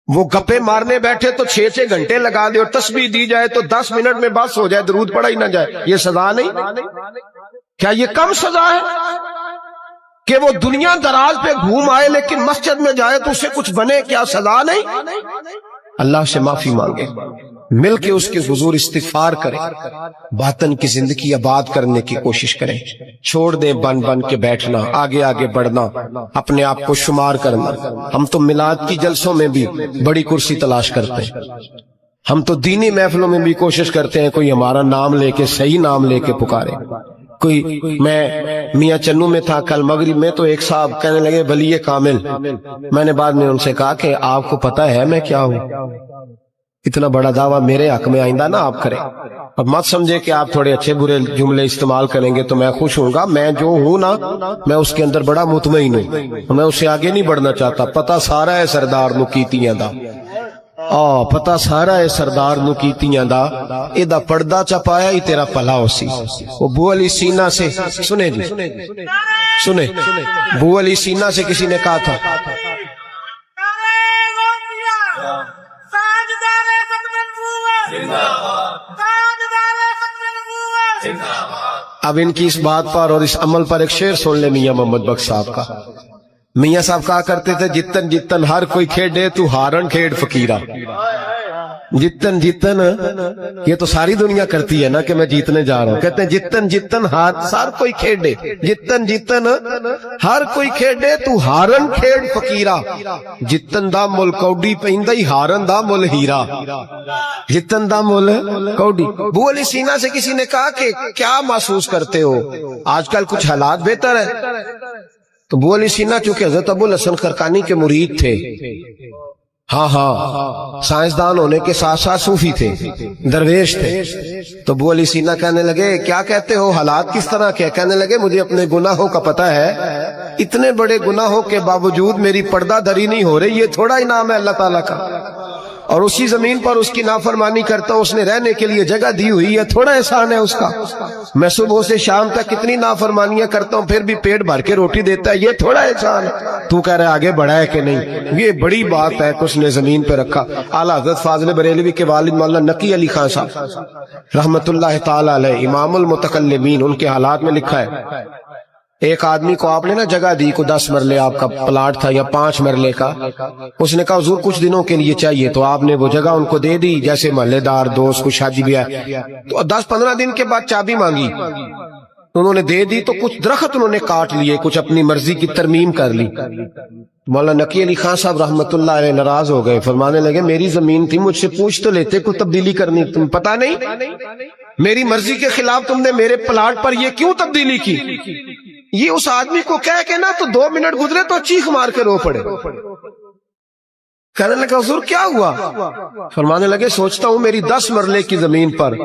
وہ گپے مارنے بیٹھے تو 6 گھنٹے لگا دے، اور تسبیح دی جائے تو 10 منٹ میں بس ہو جائے، درود پڑھا ہی نہ جائے، یہ سزا نہیں؟ کیا یہ کم سزا ہے کہ وہ دنیا دراز پہ گھوم آئے لیکن مسجد میں جائے تو اسے کچھ بنے؟ کیا سزا نہیں؟ اللہ سے معافی مانگے، مل کے اس کے حضور استغفار کریں، باطن کی زندگی آباد کرنے کی کوشش کریں، چھوڑ دیں بن کے بیٹھنا، آگے آگے بڑھنا، اپنے آپ کو شمار کرنا۔ ہم تو میلاد کی جلسوں میں بھی بڑی کرسی تلاش کرتے ہیں، ہم تو دینی محفلوں میں بھی کوشش کرتے ہیں کوئی ہمارا نام لے کے، صحیح نام لے کے پکارے۔ کوئی میں میاں چنو میں تھا کل مغرب میں، تو ایک صاحب کہنے لگے ولی کامل، میں نے بعد میں ان سے کہا کہ آپ کو پتہ ہے میں کیا ہوں؟ اتنا بڑا دعویٰ میرے حق میں آئندہ نہ آپ کریں، اب مت سمجھے کہ آپ تھوڑے اچھے برے جملے استعمال کریں گے تو میں خوش ہوں گا، میں جو ہوں نا میں اس کے اندر بڑا مطمئن ہوں، میں اس سے آگے نہیں بڑھنا چاہتا۔ پتہ سارا ہے سردار نو کیتیاں دا، پتہ سارا ہے سردار نو کیتیاں دا، ایدہ پردہ چپایا ہی تیرا پلا ہو سی۔ وہ بو علی سینہ سے سنے جی سنے، بو علی سینہ سے کسی نے کہا تھا اب ان کی اس بات پر اور اس عمل پر ایک شعر سن لے میاں محمد بخش صاحب کا۔ میاں صاحب کہا کرتے تھے جتن جتن ہر کوئی کھیڑے تو ہارن کھیڑ فقیرہ۔ جتن جتن یہ تو ساری دنیا کرتی ہے نا کہ میں جیتنے جا رہا ہوں، کہتے ہیں جتن جتن ہر کوئی کھیڑے، جتن جتن ہر کوئی کھیڑے تو ہارن کھیڑ فقیرہ، جتن دا مل کوڈی پہندائی ہارن دا مل ہیرا، جتن دا مل کوڈی۔ بو علی سینہ سے کسی نے کہا کہ کیا محسوس کرتے ہو آج کل کچھ حالات بہتر ہے؟ تو بو علی سینہ چونکہ حضرت ابو الحسن خرقانی کے مرید تھے، ہاں سائنسدان ہونے کے ساتھ ساتھ صوفی تھے، درویش تھے، تو بو علی سینہ کہنے لگے کیا کہتے ہو، حالات کس طرح کے؟ کہنے لگے مجھے اپنے گناہوں کا پتہ ہے، اتنے بڑے گناہوں کے باوجود میری پردہ دری نہیں ہو رہی، یہ تھوڑا انعام ہے اللہ تعالیٰ کا، اور اسی زمین پر اس کی نافرمانی کرتا ہوں، اس نے رہنے کے لیے جگہ دی ہوئی ہے، تھوڑا احسان ہے اس کا۔ میں صبح سے شام تک کتنی نافرمانیاں کرتا ہوں پھر بھی پیٹ بھر کے روٹی دیتا ہے، یہ تھوڑا احسان ہے۔ تو کہہ رہے آگے بڑھا ہے کہ نہیں، یہ بڑی بات ہے کہ اس نے زمین پہ رکھا۔ اعلیٰ حضرت فاضل بریلوی کے والد مولانا نقی علی خان صاحب رحمت اللہ تعالی علیہ، امام المتکلمین، ان کے حالات میں لکھا ہے ایک آدمی کو آپ نے نا جگہ دی، کو 10 مرلے آپ کا پلاٹ تھا یا 5 مرلے کا، اس نے کہا حضور کچھ دنوں کے لیے چاہیے، تو آپ نے وہ جگہ ان کو دے دی، جیسے محلے دار دوست کو شادی بھی ہے تو 10-15 دن کے بعد چابی مانگی، انہوں نے دے دی، تو کچھ درخت انہوں نے کاٹ لیے، کچھ اپنی مرضی کی ترمیم کر لی۔ مولانا نقی علی خان صاحب رحمت اللہ علیہ ناراض ہو گئے، فرمانے لگے میری زمین تھی، مجھ سے پوچھ تو لیتے کوئی تبدیلی کرنی، تم پتہ نہیں میری مرضی کے خلاف تم نے میرے پلاٹ پر یہ کیوں تبدیلی کی؟ یہ اس آدمی کو کہہ کے نا تو 2 منٹ گزرے تو چیخ مار کے رو پڑے۔ کہنے لگا حضور کیا ہوا؟ فرمانے لگے سوچتا ہوں میری 10 مرلے کی زمین پر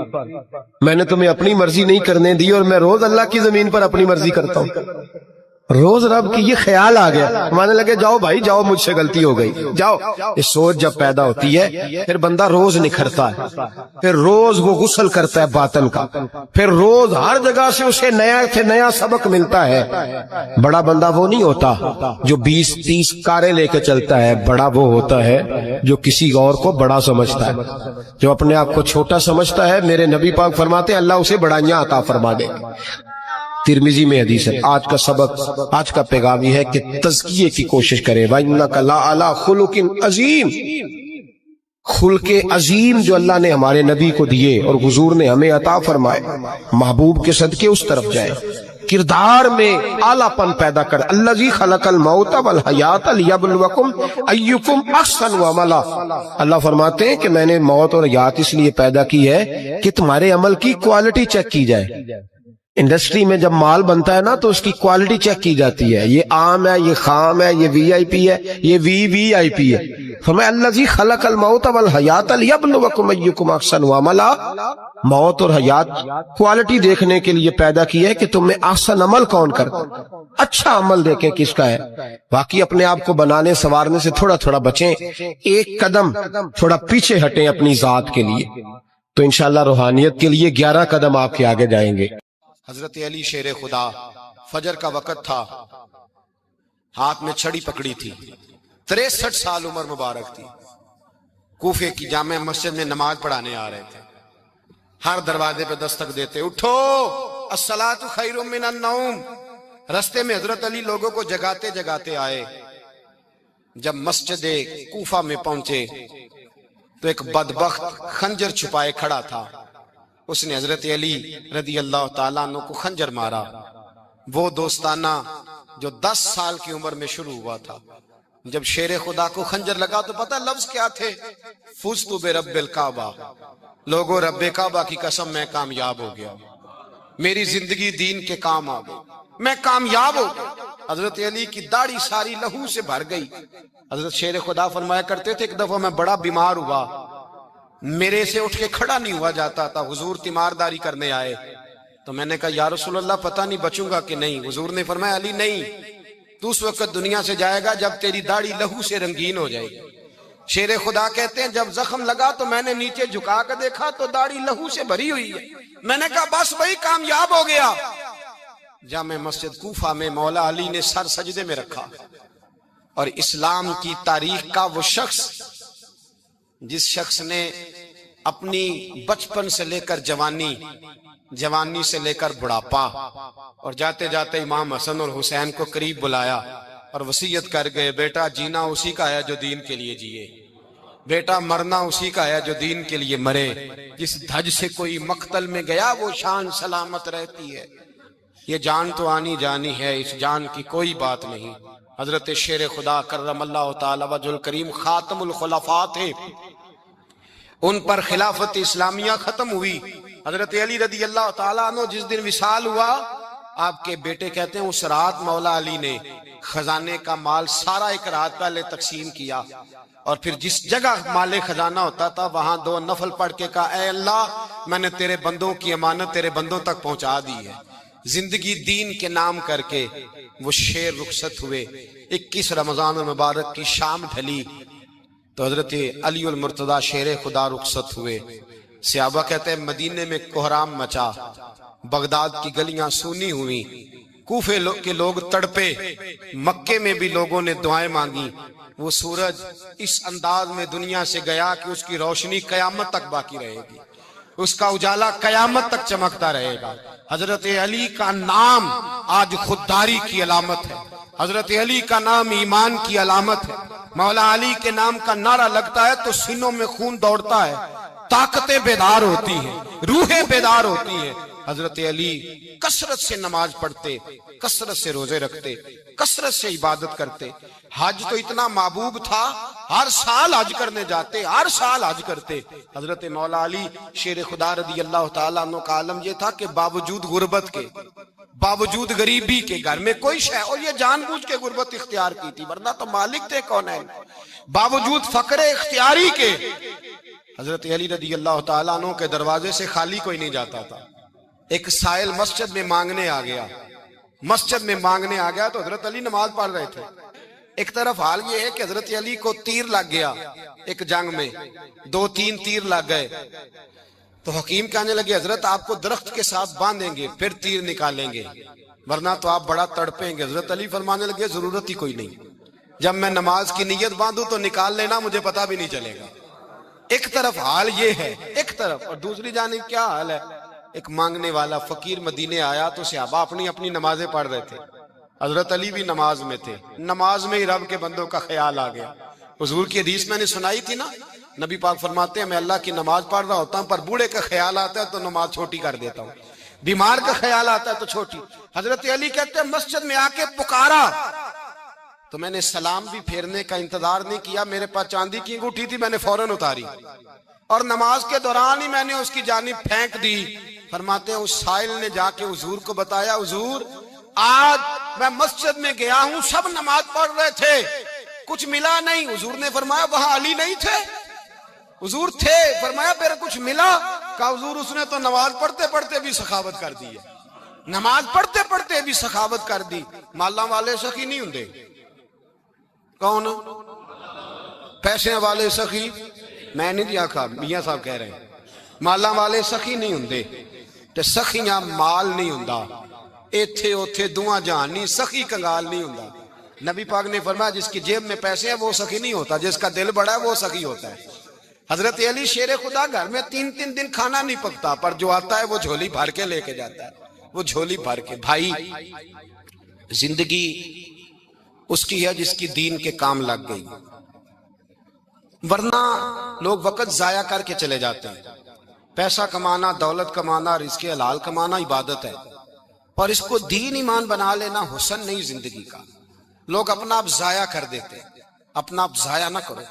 میں نے تمہیں اپنی مرضی نہیں کرنے دی، اور میں روز اللہ کی زمین پر اپنی مرضی کرتا ہوں۔ روز رب کی یہ خیال آ گیا، فرمانے لگے جاؤ بھائی جاؤ، مجھ سے غلطی ہو گئی، جاؤ۔ یہ سوچ جب پیدا ہوتی ہے پھر بندہ روز نکھرتا ہے، پھر روز وہ غسل کرتا ہے باطن کا، پھر روز ہر جگہ سے اسے نیا سے نیا سبق ملتا ہے۔ بڑا بندہ وہ نہیں ہوتا جو 20-30 کاریں لے کے چلتا ہے، بڑا وہ ہوتا ہے جو کسی اور کو بڑا سمجھتا ہے۔ جو اپنے آپ کو چھوٹا سمجھتا ہے، میرے نبی پاک فرماتے ہیں اللہ اسے بڑائیاں عطا فرما دے۔ ترمذی میں حدیث ہے۔ آج کا سبق، آج کا پیغام یہ ہے کہ تزکیے کی کوشش کریں۔ وَإِنَّكَ لَعَلَىٰ خُلُقٍ عَظِيمٍ، خلق عظیم جو اللہ نے ہمارے نبی کو دیے اور حضور نے ہمیں عطا فرمائے، محبوب کے صدقے اس طرف جائے، کردار میں اعلیٰ پن پیدا کر۔ الذی خلق الموت والحیات لیبلوکم ایکم احسن عملا۔ اللہ فرماتے ہیں کہ میں نے موت اور حیات اس لیے پیدا کی ہے کہ تمہارے عمل کی کوالٹی چیک کی جائے۔ انڈسٹری میں جب مال بنتا ہے نا تو اس کی کوالٹی چیک کی جاتی ہے، یہ عام ہے، یہ خام ہے، یہ وی آئی پی ہے، یہ وی آئی پی ہے۔ فرمایا الذی خلق الموت والحیات لیبلوکم ایکم احسن عملا، موت اور حیات کوالٹی دیکھنے کے لیے پیدا کی ہے کہ تم میں احسن عمل کون کرتا، اچھا عمل دیکھیں کس کا ہے۔ باقی اپنے آپ کو بنانے سنوارنے سے تھوڑا تھوڑا بچیں، ایک قدم تھوڑا پیچھے ہٹیں اپنی ذات کے لیے، تو انشاءاللہ روحانیت کے لیے 11 قدم آپ کے آگے جائیں گے۔ حضرت علی شیر خدا، فجر کا وقت تھا، ہاتھ میں چھڑی پکڑی تھی، 63 سال عمر مبارک تھی، کوفے کی جامع مسجد میں نماز پڑھانے آ رہے تھے، ہر دروازے پہ دستک دیتے اٹھو الصلاۃ خیر من النوم۔ رستے میں حضرت علی لوگوں کو جگاتے جگاتے آئے، جب مسجد کوفہ میں پہنچے تو ایک بدبخت خنجر چھپائے کھڑا تھا، اس نے حضرت علی رضی اللہ تعالیٰ عنہ کو خنجر مارا۔ وہ دوستانہ جو 10 سال کی عمر میں شروع ہوا تھا، جب شیر خدا کو خنجر لگا تو پتہ لفظ کیا تھے؟ فزت برب الکعبہ، لوگوں رب کعبہ کی قسم میں کامیاب ہو گیا، میری زندگی دین کے کام آ گئی، میں کامیاب ہو گیا۔ حضرت علی کی داڑھی ساری لہو سے بھر گئی۔ حضرت شیر خدا فرمایا کرتے تھے ایک دفعہ میں بڑا بیمار ہوا، میرے سے اٹھ کے کھڑا نہیں ہوا جاتا تھا، حضور تیمارداری کرنے آئے تو میں نے کہا یا رسول اللہ پتہ نہیں بچوں گا کہ نہیں۔ حضور نے فرمایا علی نہیں، تو اس وقت دنیا سے جائے گا جب تیری داڑھی لہو سے رنگین ہو جائے گی۔ شیر خدا کہتے ہیں جب زخم لگا تو میں نے نیچے جھکا کر دیکھا تو داڑھی لہو سے بھری ہوئی ہے، میں نے کہا بس وہی کامیاب ہو گیا۔ جامع مسجد کوفہ میں مولا علی نے سر سجدے میں رکھا، اور اسلام کی تاریخ کا وہ شخص جس شخص نے اپنی بچپن سے لے کر جوانی، جوانی سے لے کر بڑھاپا، اور جاتے جاتے امام حسن اور حسین کو قریب بلایا اور وصیت کر گئے بیٹا جینا اسی کا ہے جو دین کے لیے جیے، بیٹا مرنا اسی کا ہے جو دین کے لیے مرے، جس دھج سے کوئی مقتل میں گیا وہ شان سلامت رہتی ہے، یہ جان تو آنی جانی ہے، اس جان کی کوئی بات نہیں۔ حضرت شیر خدا کرم اللہ تعالی وجہ الکریم خاتم الخلفاء تھے، ان پر خلافت اسلامیہ ختم ہوئی۔ حضرت علی رضی اللہ تعالیٰ عنہ جس دن وصال ہوا، آپ کے بیٹے کہتے ہیں اس رات مولا علی نے خزانے کا مال سارا ایک رات پہلے تقسیم کیا، اور پھر جس جگہ مال خزانہ ہوتا تھا وہاں 2 نفل پڑھ کے کہا اے اللہ میں نے تیرے بندوں کی امانت تیرے بندوں تک پہنچا دی ہے۔ زندگی دین کے نام کر کے وہ شیر رخصت ہوئے۔ 21 رمضان المبارک کی شام ڈھلی تو حضرت علی المرتضی شیر خدا رخصت ہوئے۔ صحابہ کہتے ہیں مدینے میں کوہرام مچا، بغداد کی گلیاں سونی ہوئی، کوفے کے لوگ تڑپے، مکے میں بھی لوگوں نے دعائیں مانگی۔ وہ سورج اس انداز میں دنیا سے گیا کہ اس کی روشنی قیامت تک باقی رہے گی، اس کا اجالا قیامت تک چمکتا رہے گا۔ حضرت علی کا نام آج خودداری کی علامت ہے، حضرت علی کا نام ایمان کی علامت ہے۔ مولا علی کے نام کا نعرہ لگتا ہے تو سینوں میں خون دوڑتا ہے، طاقتیں بیدار ہوتی ہیں، روحیں بیدار ہوتی ہیں۔ حضرت علی کثرت سے نماز پڑھتے، کثرت سے روزے رکھتے، کثرت سے عبادت کرتے۔ حج تو اتنا محبوب تھا، ہر سال حج کرنے جاتے، ہر سال حج کرتے۔ حضرت مولا علی شیر خدا رضی اللہ تعالیٰ عنہ کا عالم یہ تھا کہ باوجود غربت کے، باوجود غریبی کے، گھر میں کوئی شے، اور یہ جان بوجھ کے غربت اختیار کی تھی ورنہ تو مالک تھے کونین، باوجود فقر اختیاری کے حضرت علی رضی اللہ تعالیٰ عنہ کے دروازے سے خالی کوئی نہیں جاتا تھا۔ ایک سائل مسجد میں مانگنے آ گیا، مسجد میں مانگنے آ گیا تو حضرت علی نماز پڑھ رہے تھے۔ ایک طرف حال یہ ہے کہ حضرت علی کو تیر لگ گیا ایک جنگ میں، 2-3 تیر لگ گئے تو حکیم کہنے لگے حضرت آپ کو درخت کے ساتھ باندھیں گے پھر تیر نکالیں گے ورنہ تو آپ بڑا تڑپیں گے۔ حضرت علی فرمانے لگے ضرورت ہی کوئی نہیں، جب میں نماز کی نیت باندھوں تو نکال لینا، مجھے پتہ بھی نہیں چلے گا۔ ایک طرف حال یہ ہے، ایک طرف، اور دوسری جانب کیا حال ہے؟ ایک مانگنے والا فقیر مدینے آیا تو صحابہ اپنی اپنی نمازیں پڑھ رہے تھے، حضرت علی بھی نماز میں تھے۔ نماز میں ہی رب کے بندوں کا خیال آ گیا۔ حضور کی حدیث میں نے سنائی تھی نا، نبی پاک فرماتے ہیں میں اللہ کی نماز پڑھ رہا ہوتا ہوں پر بوڑھے کا خیال آتا ہے تو نماز چھوٹی کر دیتا ہوں، بیمار کا خیال آتا ہے تو چھوٹی۔ حضرت علی کہتے ہیں مسجد میں آ کے پکارا تو میں نے سلام بھی پھیرنے کا انتظار نہیں کیا، میرے پاس چاندی کی انگوٹھی تھی، میں نے فوراً اتاری اور نماز کے دوران ہی میں نے اس کی جانب پھینک دی۔ فرماتے ہیں اس سائل نے جا کے حضور کو بتایا، حضور آج میں مسجد میں گیا ہوں، سب نماز پڑھ رہے تھے، کچھ ملا نہیں۔ حضور نے فرمایا وہاں علی نہیں تھے؟ حضور تھے۔ فرمایا پھر کچھ ملا؟ کہا حضور اس نے تو نماز پڑھتے پڑھتے بھی سخاوت کر دی ہے، نماز پڑھتے پڑھتے بھی سخاوت کر دی۔ مالاں والے سخی نہیں ہوندے، کون؟ پیسے والے سخی میں نہیں دیا کہا، میاں صاحب کہہ رہے ہیں مالاں والے سخی نہیں ہوندے تے سخیاں مال نہیں ہوندا، ایتھے اوتھے دعا جہان نہیں، سخی کنگال نہیں ہوندا۔ نبی پاک نے فرمایا جس کی جیب میں پیسے ہیں وہ سخی نہیں ہوتا، جس کا دل بڑا ہے وہ سخی ہوتا ہے۔ حضرت علی شیر خدا گھر میں 3 دن کھانا نہیں پکتا پر جو آتا ہے وہ جھولی بھر کے لے کے جاتا ہے، وہ جھولی بھر کے۔ بھائی زندگی اس کی ہے جس کی دین کے کام لگ گئی، ورنہ لوگ وقت ضائع کر کے چلے جاتے ہیں۔ پیسہ کمانا، دولت کمانا، رزق حلال کمانا عبادت ہے، پر اس کو دین ایمان بنا لینا حسن نہیں زندگی کا۔ لوگ اپنا آپ ضائع کر دیتے، اپنا آپ ضائع نہ کرو۔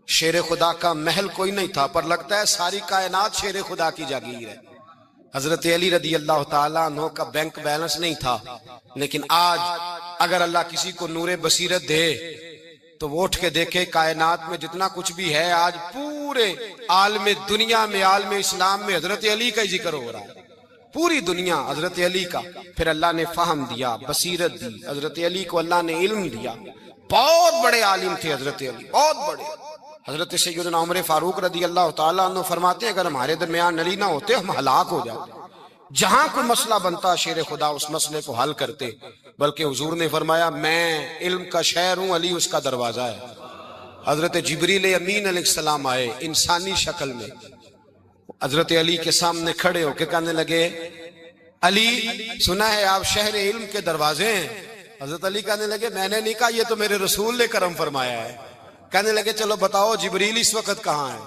شیر خدا کا محل کوئی نہیں تھا پر لگتا ہے ساری کائنات شیر خدا کی جاگیر ہے۔ حضرت علی رضی اللہ تعالیٰ عنہ کا بینک بیلنس نہیں تھا، لیکن آج اگر اللہ کسی کو نور بصیرت دے تو وہ اٹھ کے دیکھے کائنات میں جتنا کچھ بھی ہے آج پورے عالم دنیا میں، عالم اسلام میں حضرت علی کا ہی ذکر ہو رہا ہے، پوری دنیا حضرت علی کا۔ پھر اللہ نے فہم دیا، بصیرت دی، حضرت علی کو اللہ نے علم دیا۔ بہت بڑے عالم تھے حضرت علی، بہت بڑے۔ حضرت سیدنا عمر فاروق رضی اللہ تعالیٰ عنہ فرماتے ہیں اگر ہمارے درمیان علی نہ ہوتے ہم ہلاک ہو جاتے، جہاں کوئی مسئلہ بنتا شیر خدا اس مسئلے کو حل کرتے، بلکہ حضور نے فرمایا میں علم کا شہر ہوں، علی اس کا دروازہ ہے۔ حضرت جبریل امین علیہ السلام آئے انسانی شکل میں، حضرت علی کے سامنے کھڑے ہو کے کہنے لگے علی سنا ہے آپ شہر علم کے دروازے ہیں؟ حضرت علی کہنے لگے میں نے نہیں کہا، یہ تو میرے رسول نے کرم فرمایا ہے۔ کہنے لگے چلو بتاؤ جبریل اس وقت کہاں ہے؟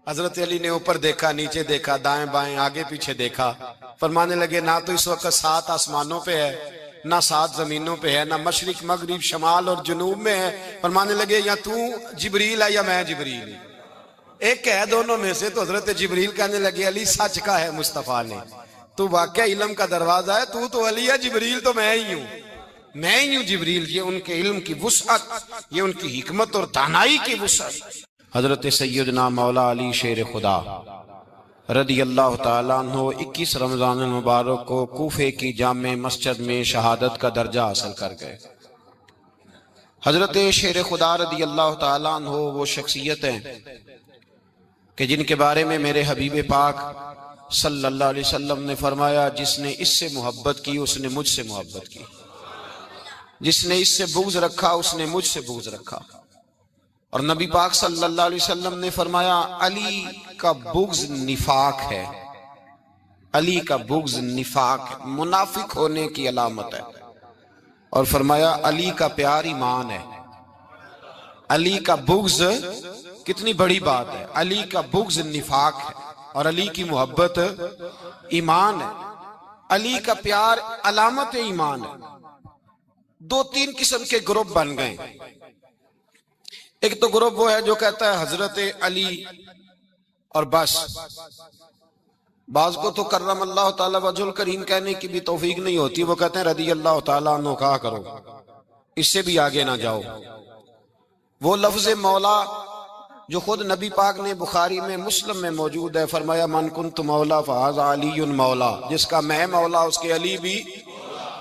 حضرت علی نے اوپر دیکھا، نیچے دیکھا، دائیں بائیں آگے پیچھے دیکھا، فرمانے لگے نہ تو اس وقت 7 آسمانوں پہ ہے، نہ 7 زمینوں پہ ہے، نہ مشرق مغرب شمال اور جنوب میں ہے۔ فرمانے لگے یا تو جبریل ہے یا میں جبریل، ایک ہے دونوں میں سے۔ تو حضرت جبریل کہنے لگے علی سچ کا ہے مصطفیٰ نے، تو واقعہ علم کا دروازہ ہے، تو علی ہے، جبریل تو میں ہی ہوں، میں ہی ہوں جبریل۔ یہ ان کے علم کی وسعت، یہ ان کی حکمت اور دانائی کی وسعت۔ حضرت سیدنا مولا علی شیر خدا رضی اللہ تعالیٰ عنہ 21 رمضان المبارک کو کوفے کی جامع مسجد میں شہادت کا درجہ حاصل کر گئے۔ حضرت شیر خدا رضی اللہ تعالیٰ عنہ وہ شخصیت ہیں کہ جن کے بارے میں میرے حبیب پاک صلی اللہ علیہ وسلم نے فرمایا جس نے اس سے محبت کی اس نے مجھ سے محبت کی، جس نے اس سے بغض رکھا اس نے مجھ سے بغض رکھا۔ اور نبی پاک صلی اللہ علیہ وسلم نے فرمایا علی کا بغض نفاق ہے، علی کا بغض نفاق ہے، منافق ہونے کی علامت ہے، اور فرمایا علی کا پیار ایمان ہے۔ علی کا بغض کتنی بڑی بات ہے، علی کا بغض نفاق ہے اور علی کی محبت ایمان ہے۔ علی کا پیار علامت ایمان ہے۔ دو تین قسم کے گروپ بن گئے۔ ایک تو گروپ وہ ہے جو کہتا ہے حضرت علی اور بس، بعض کو تو کرم اللہ تعالیٰ وجہ الکریم کہنے کی بھی توفیق نہیں ہوتی، وہ کہتے ہیں رضی اللہ تعالیٰ عنہ کہا کرو، اس سے بھی آگے نہ جاؤ۔ وہ لفظ مولا جو خود نبی پاک نے بخاری میں مسلم میں موجود ہے، فرمایا من کنت مولا فہذا علی مولا، جس کا میں مولا اس کے علی بھی۔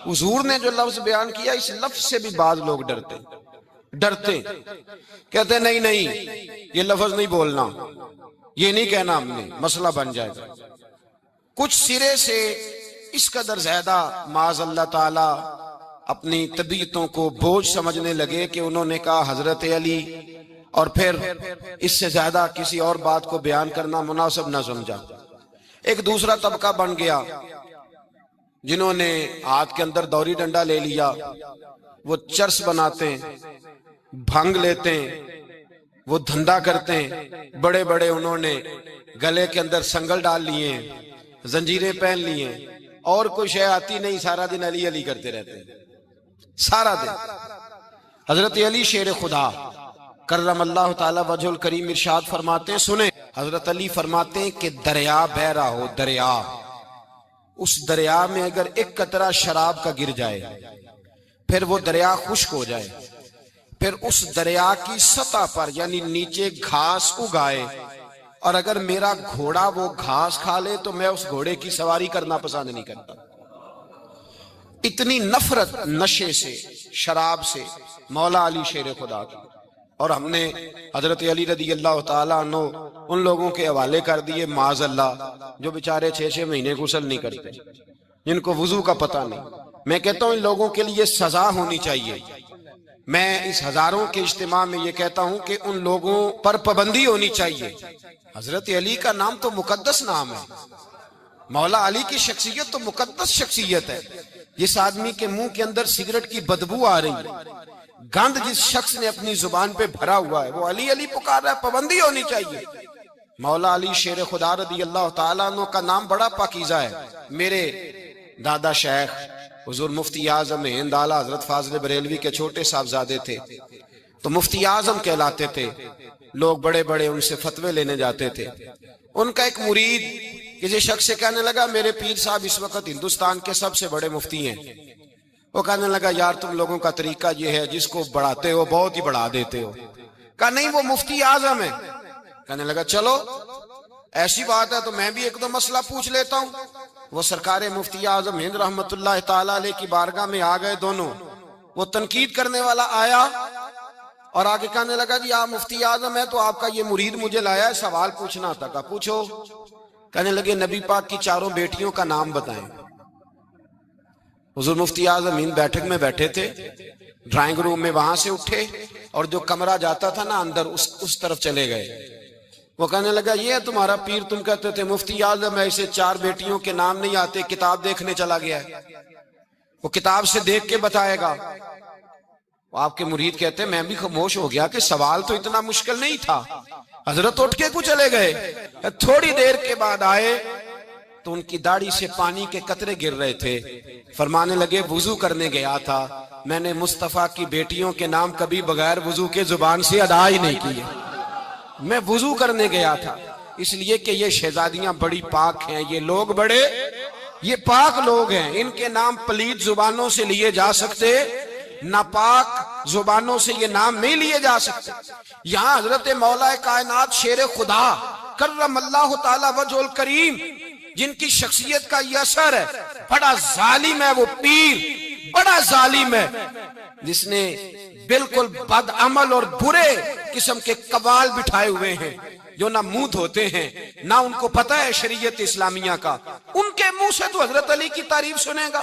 حضور نے جو لفظ بیان کیا، اس لفظ سے بھی بعض لوگ ڈرتے کہتے نہیں یہ لفظ نہیں بولنا، یہ نہیں کہنا، ہم نے مسئلہ بن جائے گا۔ کچھ سرے سے اس قدر زیادہ معاذ اللہ تعالی اپنی طبیعتوں کو بوجھ سمجھنے لگے کہ انہوں نے کہا حضرت علی، اور پھر اس سے زیادہ کسی اور بات کو بیان کرنا مناسب نہ سمجھا۔ ایک دوسرا طبقہ بن گیا جنہوں نے ہاتھ کے اندر دوری ڈنڈا لے لیا، وہ چرس بناتے ہیں، بھنگ لیتے ہیں، وہ دھندا کرتے ہیں، بڑے بڑے انہوں نے گلے کے اندر سنگل ڈال لیے ہیں، زنجیریں پہن لی ہیں، اور کوئی شے آتی نہیں، سارا دن علی علی کرتے رہتے ہیں سارا دن۔ حضرت علی شیر خدا کرم اللہ تعالی وجہ الکریم ارشاد فرماتے ہیں، سنیں، حضرت علی فرماتے ہیں کہ دریا بہ رہا ہو، دریا، اس دریا میں اگر ایک قطرہ شراب کا گر جائے، پھر وہ دریا خشک ہو جائے، پھر اس دریا کی سطح پر یعنی نیچے گھاس اگائے، اور اگر میرا گھوڑا وہ گھاس کھا لے تو میں اس گھوڑے کی سواری کرنا پسند نہیں کرتا۔ اتنی نفرت نشے سے، شراب سے مولا علی شیر خدا کی۔ اور ہم نے حضرت علی رضی اللہ تعالیٰ عنہ ان لوگوں کے حوالے کر دیے معاذ اللہ جو بیچارے 6 مہینے غسل نہیں کرتے، جن کو وضو کا پتہ نہیں۔ میں کہتا ہوں ان لوگوں کے لیے سزا ہونی چاہیے۔ میں اس ہزاروں کے اجتماع میں یہ کہتا ہوں کہ ان لوگوں پر پابندی ہونی چاہیے۔ حضرت علی کا نام تو مقدس نام ہے، مولا علی کی شخصیت تو مقدس شخصیت ہے۔ جس آدمی کے منہ کے اندر سگریٹ کی بدبو آ رہی ہے، گند جس شخص نے اپنی زبان پہ بھرا ہوا ہے، وہ علی علی پکار رہا ہے، پابندی ہونی چاہیے۔ مولا علی شیر خدا رضی اللہ تعالیٰ عنہ کا نام بڑا پاکیزہ ہے۔ میرے دادا شیخ حضور مفتی اعظم ہند اعلیٰ حضرت فاضل بریلوی کے چھوٹے صاحبزادے تھے، تو مفتی اعظم کہلاتے تھے، لوگ بڑے بڑے ان سے فتوے لینے جاتے تھے۔ ان کا ایک مرید کسی شخص سے کہنے لگا میرے پیر صاحب اس وقت ہندوستان کے سب سے بڑے مفتی ہیں۔ وہ کہنے لگا یار تم لوگوں کا طریقہ یہ ہے، جس کو بڑھاتے ہو بہت ہی بڑھا دیتے ہو۔ کہا نہیں وہ مفتی اعظم ہے۔ کہنے لگا چلو ایسی بات ہے تو میں بھی ایک دو مسئلہ پوچھ لیتا ہوں۔ وہ سرکار مفتی اعظم ہند رحمت اللہ تعالیٰ علیہ کی بارگاہ میں آ گئے دونوں۔ وہ تنقید کرنے والا آیا اور آگے کہنے لگا جی آپ مفتی اعظم ہے تو آپ کا یہ مرید مجھے لایا ہے، سوال پوچھنا تھا۔ کہا پوچھو۔ کہنے لگے نبی پاک کی 4 بیٹیوں کا نام بتائیں۔ حضور مفتی اعظم ہند بیٹھک میں بیٹھے تھے، ڈرائنگ روم میں وہاں سے اٹھے اور جو کمرہ جاتا تھا نا اندر اس طرف چلے گئے۔ وہ کہنے لگا یہ ہے تمہارا پیر، تم کہتے تھے مفتی اعظم ہے، اسے 4 بیٹیوں کے نام نہیں آتے، کتاب دیکھنے چلا گیا ہے، وہ کتاب سے دیکھ کے بتائے گا۔ آپ کے مرید کہتے ہیں میں بھی خاموش ہو گیا کہ سوال تو اتنا مشکل نہیں تھا۔ حضرت اٹھ کے کو چلے گئے، تھوڑی دیر کے بعد آئے تو ان کی داڑھی سے پانی کے قطرے گر رہے تھے۔ فرمانے لگے وضو کرنے گیا تھا، میں نے مصطفیٰ کی بیٹیوں کے نام کبھی بغیر وضو کے زبان سے ادا ہی نہیں کیے، میں وضو کرنے گیا تھا۔ اس لیے کہ یہ شہزادیاں بڑی پاک ہیں، یہ لوگ بڑے یہ پاک لوگ ہیں، ان کے نام پلید زبانوں سے لیے جا سکتے، ناپاک زبانوں سے یہ نام نہیں لیے جا سکتے۔ یہاں حضرت مولا کائنات شیر خدا کرم اللہ تعالی وجہ الکریم جن کی شخصیت کا یہ اثر ہے، بڑا ظالم ہے وہ پیر، بڑا ظالم ہے جس نے بالکل بد عمل اور برے قسم کے قوال بٹھائے ہوئے ہیں، جو نہ منہ دھوتے ہیں نہ ان کو پتہ ہے شریعت اسلامیہ کا۔ ان کے منہ سے تو حضرت علی کی تعریف سنے گا،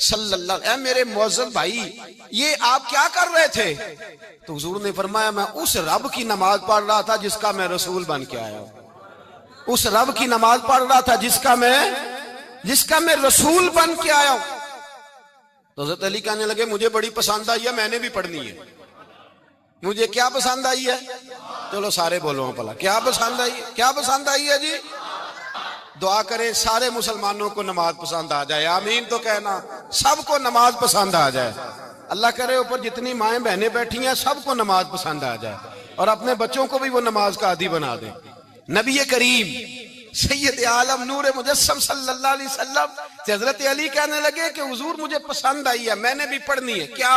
صلی اللہ، اے میرے معزز بھائی یہ آپ کیا کر رہے تھے؟ تو حضور نے فرمایا میں اس رب کی نماز پڑھ رہا تھا جس کا میں رسول بن کے آیا ہوں، اس رب کی نماز پڑھ رہا تھا جس کا میں رسول بن کے آیا ہوں۔ تو حضرت علی کہنے لگے مجھے بڑی پسند آئی ہے، میں نے بھی پڑھنی ہے۔ مجھے کیا پسند آئی ہے؟ چلو سارے بولو پلا کیا پسند آئی ہے؟ کیا پسند آئی ہے جی؟ دعا کریں سارے مسلمانوں کو نماز پسند آ جائے، آمین تو کہنا، سب کو نماز پسند آ جائے۔ اللہ کرے اوپر جتنی مائیں بہنیں بیٹھی ہیں سب کو نماز پسند آ جائے، اور اپنے بچوں کو بھی وہ نماز کا عادی بنا دیں۔ نبی کریم سید عالم نور مجسم صلی اللہ علیہ وسلم سے حضرت علی کہنے لگے کہ حضور مجھے پسند آئی ہے، میں نے بھی پڑھنی ہے، کیا؟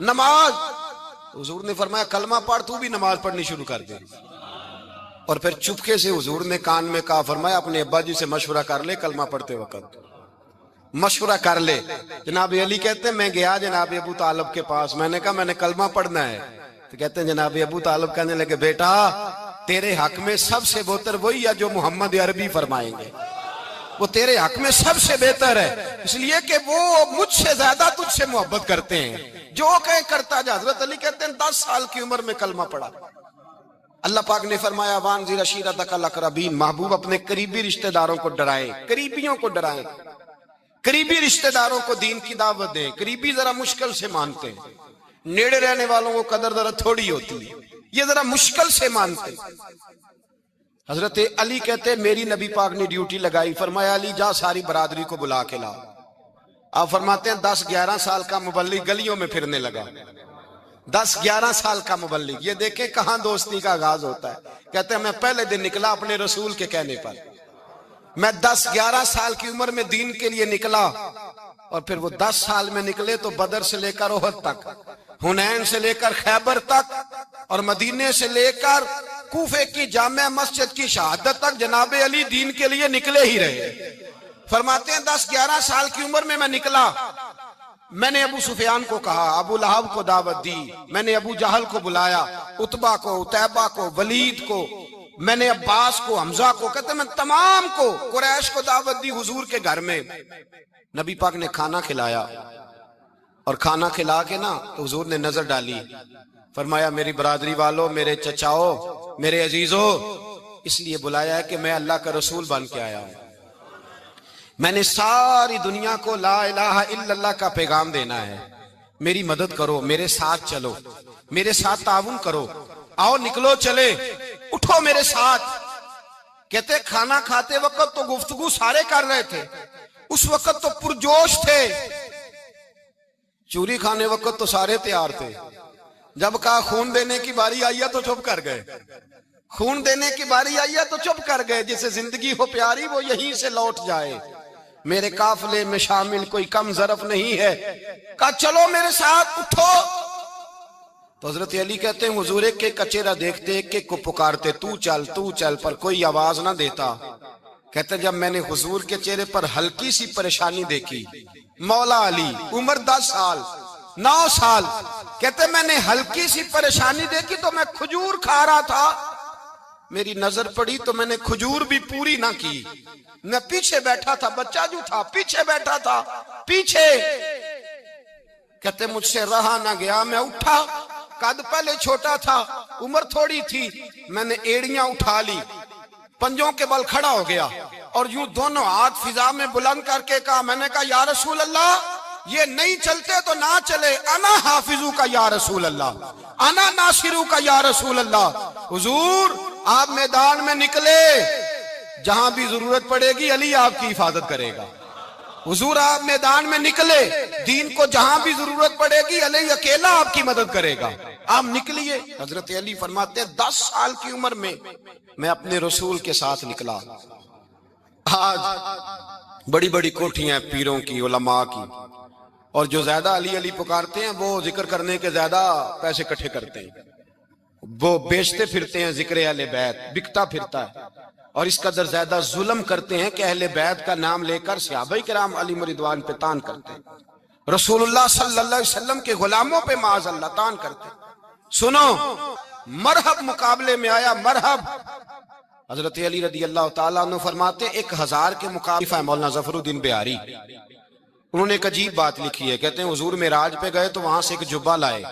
نماز۔ حضور نے فرمایا کلمہ پڑھ، تو بھی نماز پڑھنی شروع کر دے۔ اور پھر چپکے سے حضور نے کان میں کہا، فرمایا اپنے ابا جی سے مشورہ کر لے کلمہ پڑھتے وقت، مشورہ کر لے۔ جناب علی کہتے ہیں میں گیا جناب ابو طالب کے پاس، میں نے کہا میں نے کلمہ پڑھنا ہے، تو کہتے ہیں جناب ابو طالب کہنے لگے بیٹا تیرے حق میں سب سے بہتر وہی ہے جو محمد عربی فرمائیں گے، وہ تیرے حق میں سب سے بہتر ہے، اس لیے کہ وہ مجھ سے زیادہ تجھ سے محبت کرتے ہیں، جو کہیں کرتا جا۔ حضرت علی کہتے ہیں 10 سال کی عمر میں کلمہ پڑھا۔ اللہ پاک نے فرمایا وانذر عشیرتک الاقربین، محبوب اپنے قریبی رشتہ داروں کو ڈرائیں، قریبیوں کو ڈرائیں، قریبی رشتہ داروں کو دین کی دعوت دیں۔ قریبی ذرا مشکل سے مانتے ہیں، نیڑے رہنے والوں کو قدر ذرا تھوڑی ہوتی ہے، یہ ذرا مشکل سے مانتے۔ حضرت علی کہتے میری نبی پاک نے ڈیوٹی لگائی، فرمایا علی جا ساری برادری کو بلا کے لا۔ آپ فرماتے ہیں 10-11 سال کا مبلغ گلیوں میں پھرنے لگا، 10-11 سال کا مبلغ۔ یہ دیکھیں کہاں دوستی کا آغاز ہوتا ہے۔ کہتے ہیں میں پہلے دن نکلا اپنے رسول کے کہنے پر، میں 10-11 سال کی عمر میں دین کے لیے نکلا، اور پھر وہ 10 سال میں نکلے تو بدر سے لے کر احد تک، حنین سے لے کر خیبر تک، اور مدینے سے لے کر کوفے کی جامع مسجد کی شہادت تک جناب علی دین کے لیے نکلے ہی رہے۔ فرماتے ہیں 10-11 سال کی عمر میں نکلا، میں نے ابو سفیان کو کہا، ابو لہب کو دعوت دی، میں نے ابو جہل کو بلایا، عتبہ کو، عتیبہ کو، ولید کو، میں نے عباس کو، حمزہ کو، کہتے میں تمام کو، قریش کو دعوت دی حضور کے گھر میں۔ نبی پاک نے کھانا کھلایا، اور کھانا کھلا کے نا تو حضور نے نظر ڈالی، فرمایا میری برادری والوں، میرے چچاؤ، میرے عزیزوں، اس لیے بلایا ہے کہ میں اللہ کا رسول بن کے آیا ہوں، میں نے ساری دنیا کو لا الہ الا اللہ کا پیغام دینا ہے، میری مدد کرو، میرے ساتھ چلو، میرے ساتھ تعاون کرو، آؤ نکلو چلے، اٹھو میرے ساتھ۔ کہتے کھانا کھاتے وقت تو گفتگو سارے کر رہے تھے، اس وقت تو پرجوش تھے، چوری کھانے وقت تو سارے تیار تھے، جب کہا خون دینے کی باری آئی ہے تو چپ کر گئے، خون دینے کی باری آئی ہے تو چپ کر گئے، جسے زندگی ہو پیاری وہ یہیں سے لوٹ جائے، میرے قافلے میں شامل کوئی کم ظرف نہیں ہے، کہا چلو میرے ساتھ اٹھو۔ تو حضرت علی کہتے ہیں حضور ایک ایک کا چہرہ دیکھتے، ایک ایک کو پکارتے، تو چل پر کوئی آواز نہ دیتا۔ کہتے جب میں نے حضور کے چہرے پر ہلکی سی پریشانی دیکھی، مولا علی عمر 10 سال 9 سال، کہتے میں نے ہلکی سی پریشانی دیکھی تو میں کھجور کھا رہا تھا، میری نظر پڑی تو میں نے کھجور بھی پوری نہ کی، میں پیچھے بیٹھا تھا، بچہ جو تھا پیچھے بیٹھا تھا، پیچھے۔ کہتے مجھ سے رہا نہ گیا، میں اٹھا، قد پہلے چھوٹا تھا، عمر تھوڑی تھی، میں نے ایڑیاں اٹھا لی، پنجوں کے بل کھڑا ہو گیا، اور یوں دونوں ہاتھ فضا میں بلند کر کے کہا، میں نے کہا یا رسول اللہ یہ نہیں چلتے تو نہ چلے، انا حافظو کا یا رسول اللہ، انا ناصرو کا یا رسول اللہ۔ حضور آپ میدان میں نکلے، جہاں بھی ضرورت پڑے گی علی آپ کی حفاظت کرے گا۔ حضور آپ میدان میں نکلے، دین کو جہاں بھی ضرورت پڑے گی علی اکیلا آپ کی مدد کرے گا، آپ نکلیے۔ حضرت علی فرماتے ہیں 10 سال کی عمر میں اپنے رسول کے ساتھ نکلا۔ آج بڑی بڑی کوٹھیاں پیروں کی، علماء کی، اور جو زیادہ علی علی پکارتے ہیں وہ ذکر کرنے کے زیادہ پیسے اکٹھے کرتے ہیں، وہ بیچتے پھرتے ہیں، ذکر اہل بیت بکتا پھرتا ہے، اور اس قدر زیادہ ظلم کرتے ہیں کہ اہل بیت کا نام لے کر صحابہ کرام علی رضوان پہ تان کرتے ہیں، رسول اللہ صلی اللہ علیہ وسلم کے غلاموں پہ معاذ اللہ تان کرتے ہیں۔ سنو، مرحب مقابلے میں آیا، مرحب۔ حضرت علی رضی اللہ تعالیٰ عنہ فرماتے 1000 کے مقابل ہے مولانا ظفر الدین بہاری، انہوں نے ایک عجیب بات لکھی ہے، کہتے ہیں حضور معراج پہ گئے تو وہاں سے ایک جبہ لائے،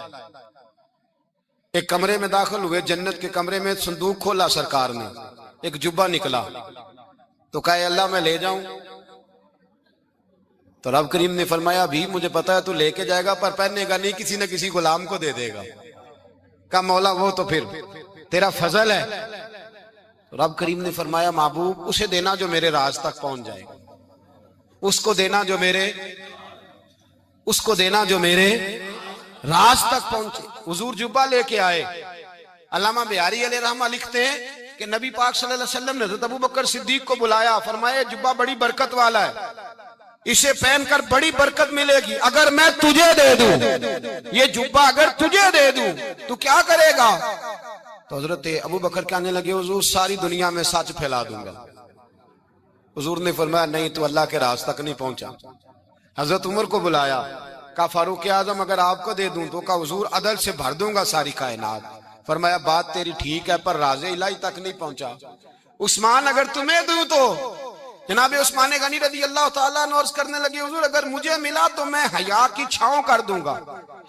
ایک کمرے میں داخل ہوئے، جنت کے کمرے میں صندوق کھولا سرکار نے، ایک جبہ نکلا تو کہا اللہ میں لے جاؤں؟ تو رب کریم نے فرمایا بھی مجھے پتا ہے تو لے کے جائے گا پر پہنے گا نہیں، کسی نہ کسی غلام کو دے دے گا۔ کہا مولا وہ تو پھر تیرا فضل ہے۔ رب کریم نے فرمایا محبوب اسے دینا جو میرے راز تک پہنچ جائے گا، اس کو دینا جو میرے راز تک پہنچے۔ حضور جبہ لے کے آئے۔ علامہ بہاری علیہ رحمہ لکھتے ہیں کہ نبی پاک صلی اللہ علیہ وسلم نے حضرت ابوبکر صدیق کو بلایا، فرمایا جبہ بڑی برکت والا ہے، اسے پہن کر بڑی برکت ملے گی، اگر میں تجھے دے دوں یہ جبہ، اگر تجھے دے دوں تو کیا کرے گا؟ تو حضرت ابوبکر کہنے لگے حضور ساری دنیا میں سچ پھیلا دوں گا۔ حضور نے فرمایا نہیں تو اللہ کے راز تک نہیں پہنچا۔ حضرت عمر کو بلایا، کہا فاروق اعظم اگر آپ کو دے دوں تو کہا حضور عدل سے بھر دوں گا ساری کائنات۔ فرمایا بات تیری ٹھیک ہے پر راز الہی تک نہیں پہنچا۔ عثمان اگر تمہیں دوں تو جناب عثمان غنی رضی اللہ تعالیٰ عنہ عرض کرنے لگے حضور اگر مجھے ملا تو میں حیا کی چھاؤں کر دوں گا،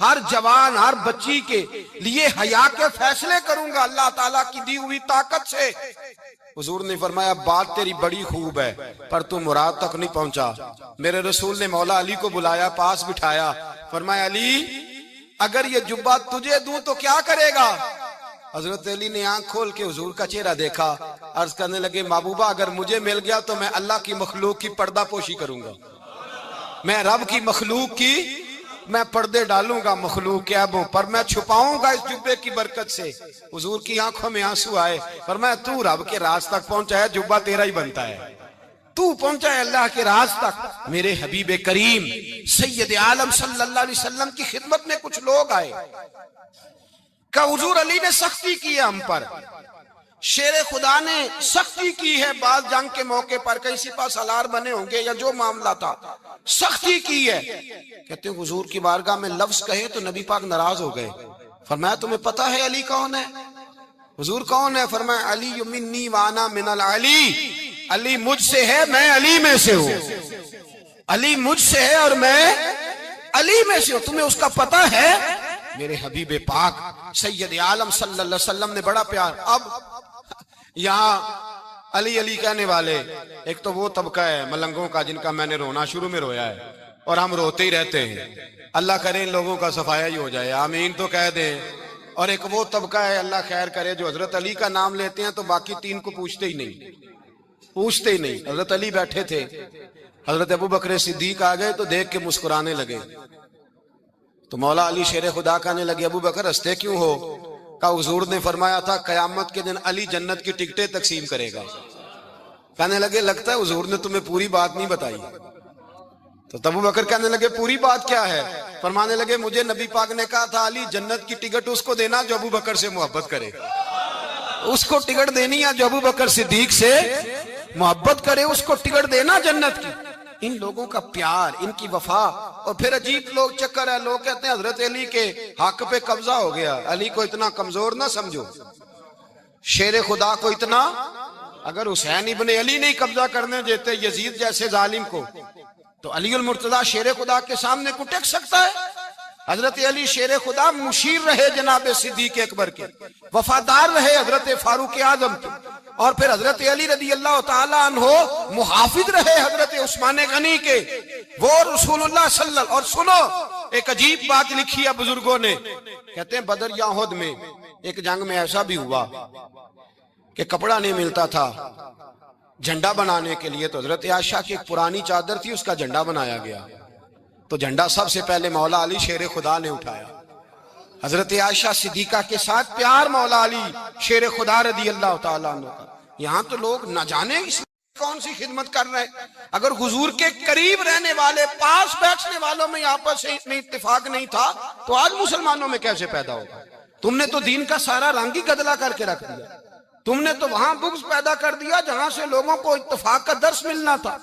ہر جوان ہر بچی کے لیے حیا کے فیصلے کروں گا اللہ تعالیٰ کی دی ہوئی طاقت سے۔ حضور نے فرمایا بات تیری بڑی خوب ہے پر تو مراد تک نہیں پہنچا۔ میرے رسول نے مولا علی کو بلایا، پاس بٹھایا، فرمایا علی اگر یہ جبہ تجھے دوں تو کیا کرے گا؟ حضرت علی نے آنکھ کھول کے حضور کا چہرہ دیکھا، عرض کرنے لگے محبوبہ اگر مجھے مل گیا تو میں اللہ کی مخلوق کی پردہ پوشی کروں گا، میں رب کی مخلوق کی میں پردے ڈالوں گا مخلوق کے عیبوں پر، میں چھپاؤں گا اس جبے کی برکت سے۔ حضور کی آنکھوں میں آنسو آئے، فرمایا تو رب کے راز تک پہنچا ہے، جبہ تیرا ہی بنتا ہے، تو پہنچا ہے اللہ کے راز تک۔ میرے حبیب کریم سید عالم صلی اللہ علیہ وسلم کی خدمت میں کچھ لوگ آئے کہ حضور علی نے سختی کی ہے ہم پر، شیر خدا نے سختی کی ہے، بعض جنگ کے موقع پر کئی سپہ سالار بنے ہوں گے یا جو معاملہ تھا سختی کی ہے۔ کہتے ہیں حضور کی بارگاہ میں لفظ کہے تو نبی پاک ناراض ہو گئے۔ فرمایا تمہیں پتا ہے علی کون ہے؟ حضور کون ہے؟ فرمایا علی منی وانا من العلی، علی مجھ سے ہے میں علی میں سے ہوں، علی مجھ سے ہے اور میں علی میں سے ہوں، تمہیں اس کا پتہ ہے؟ میرے حبیب پاک سید عالم صلی اللہ علیہ وسلم نے بڑا پیار۔ اب یہاں علی علی کہنے والے ایک تو وہ طبقہ ہے ملنگوں کا جن کا میں نے رونا شروع میں رویا ہے اور ہم روتے ہی رہتے ہیں، اللہ کرے ان لوگوں کا صفایا ہی ہو جائے، آمین تو کہہ دیں۔ اور ایک وہ طبقہ ہے اللہ خیر کرے جو حضرت علی کا نام لیتے ہیں تو باقی 3 کو پوچھتے ہی نہیں۔ حضرت علی بیٹھے تھے، حضرت ابوبکر صدیق آ گئے تو دیکھ کے مسکرانے لگے، تو مولا علی شیر خدا کہنے لگے ابوبکر ہنستے کیوں ہو؟ کہا حضور نے فرمایا تھا قیامت کے دن علی جنت کی ٹکٹیں تقسیم کرے گا۔ کہنے لگے لگتا ہے حضور نے تمہیں پوری بات نہیں بتائی۔ تو ابوبکر کہنے لگے پوری بات کیا ہے؟ فرمانے لگے مجھے نبی پاک نے کہا تھا علی جنت کی ٹکٹ اس کو دینا جو ابوبکر سے محبت کرے، اس کو ٹکٹ دینی ہے جو ابوبکر صدیق سے محبت کرے، اس کو ٹکٹ دینا جنت کی۔ ان لوگوں کا پیار، ان کی وفا، اور پھر عجیب لوگ چکر ہے، لوگ کہتے ہیں حضرت علی کے حق پہ قبضہ ہو گیا، علی کو اتنا کمزور نہ سمجھو، شیر خدا کو اتنا، اگر حسین ابن علی نہیں قبضہ کرنے دیتے یزید جیسے ظالم کو تو علی المرتضیٰ شیر خدا کے سامنے کو ٹک سکتا ہے؟ حضرت علی شیر خدا مشیر رہے جناب صدیق اکبر کے، وفادار رہے حضرت فاروق اعظم کے، اور پھر حضرت علی رضی اللہ تعالیٰ عنہ محافظ رہے حضرت عثمان غنی کے، وہ رسول اللہ صلی اللہ علیہ وسلم۔ اور سنو ایک عجیب بات لکھی ہے بزرگوں نے، کہتے ہیں بدر یا احد میں ایک جنگ میں ایسا بھی ہوا کہ کپڑا نہیں ملتا تھا جھنڈا بنانے کے لیے، تو حضرت عائشہ کی ایک پرانی چادر تھی، اس کا جھنڈا بنایا گیا، تو جھنڈا سب سے پہلے مولا علی شیر خدا نے اٹھایا۔ حضرت عائشہ صدیقہ کے ساتھ پیار مولا علی شیر خدا رضی اللہ تعالیٰ عنہ کا۔ یہاں تو لوگ نہ جانے اس کون سی خدمت کر رہے ہیں۔ اگر حضور کے قریب رہنے والے، پاس بیٹھنے والوں میں آپس میں اتفاق نہیں تھا تو آج مسلمانوں میں کیسے پیدا ہوگا؟ تم نے تو دین کا سارا رنگ ہی گدلا کر کے رکھ دیا۔ تم نے تو وہاں بغض پیدا کر دیا جہاں سے لوگوں کو اتفاق کا درس ملنا تھا،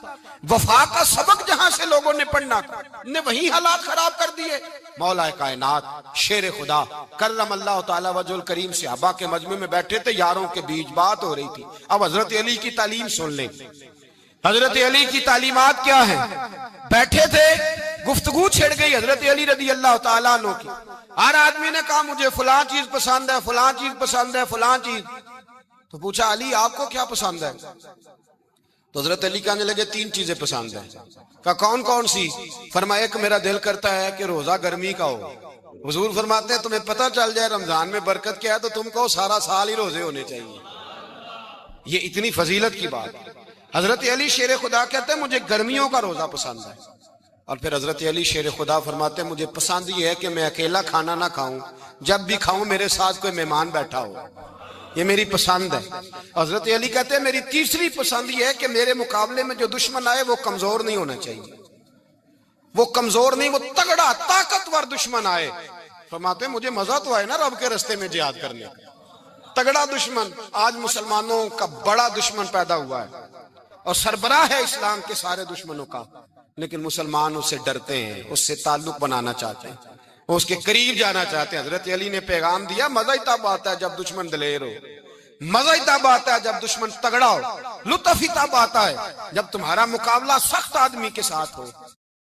وفا کا سبق جہاں سے لوگوں نے پڑھنا تھا، نے وہی حالات خراب کر دیے۔ مولا کائنات شیر خدا کرم اللہ تعالی وجہ الکریم صحابہ کے مجمع میں بیٹھے تھے، یاروں کے بیچ بات ہو رہی تھی۔ اب حضرت علی کی تعلیم سن لیں، حضرت علی کی تعلیمات کیا ہیں؟ بیٹھے تھے، گفتگو چھڑ گئی حضرت علی رضی اللہ تعالیٰ عنہ کی۔ ہر آدمی نے کہا مجھے فلاں چیز پسند ہے، فلاں چیز پسند ہے، فلاں چیز۔ تو پوچھا علی آپ کو کیا پسند ہے؟ تو حضرت علی کہنے لگے 3 چیزیں پسند ہیں۔ کہا کون کون سی؟ فرمایا ایک میرا دل کرتا ہے کہ روزہ گرمی کا ہو۔ حضور فرماتے ہیں تمہیں پتہ چل جائے رمضان میں برکت کیا ہے تو تم کو سارا سال ہی روزے ہونے چاہیے۔ یہ اتنی فضیلت کی بات ہے۔ حضرت علی شیر خدا کہتے ہیں مجھے گرمیوں کا روزہ پسند ہے۔ اور پھر حضرت علی شیر خدا فرماتے ہیں مجھے پسند یہ ہے کہ میں اکیلا کھانا نہ کھاؤں، جب بھی کھاؤں میرے ساتھ کوئی مہمان بیٹھا ہو، یہ میری پسند ہے۔ حضرت علی کہتے ہیں میری تیسری پسند یہ ہے کہ میرے مقابلے میں جو دشمن آئے وہ کمزور نہیں ہونا چاہیے، وہ کمزور نہیں، وہ تگڑا طاقتور دشمن آئے۔ فرماتے ہیں مجھے مزہ تو آئے نا رب کے رستے میں جہاد کرنے کا، تگڑا دشمن۔ آج مسلمانوں کا بڑا دشمن پیدا ہوا ہے اور سربراہ ہے اسلام کے سارے دشمنوں کا، لیکن مسلمان اس سے ڈرتے ہیں، اس سے تعلق بنانا چاہتے ہیں، اس کے قریب جانا چاہتے ہیں۔ حضرت علی نے پیغام دیا مزہ ہی تب آتا ہے جب دشمن دلیر ہو، مزہ ہی تب آتا ہے جب دشمن تگڑا ہو، لطف ہی تب آتا ہے جب تمہارا مقابلہ سخت آدمی کے ساتھ ہو۔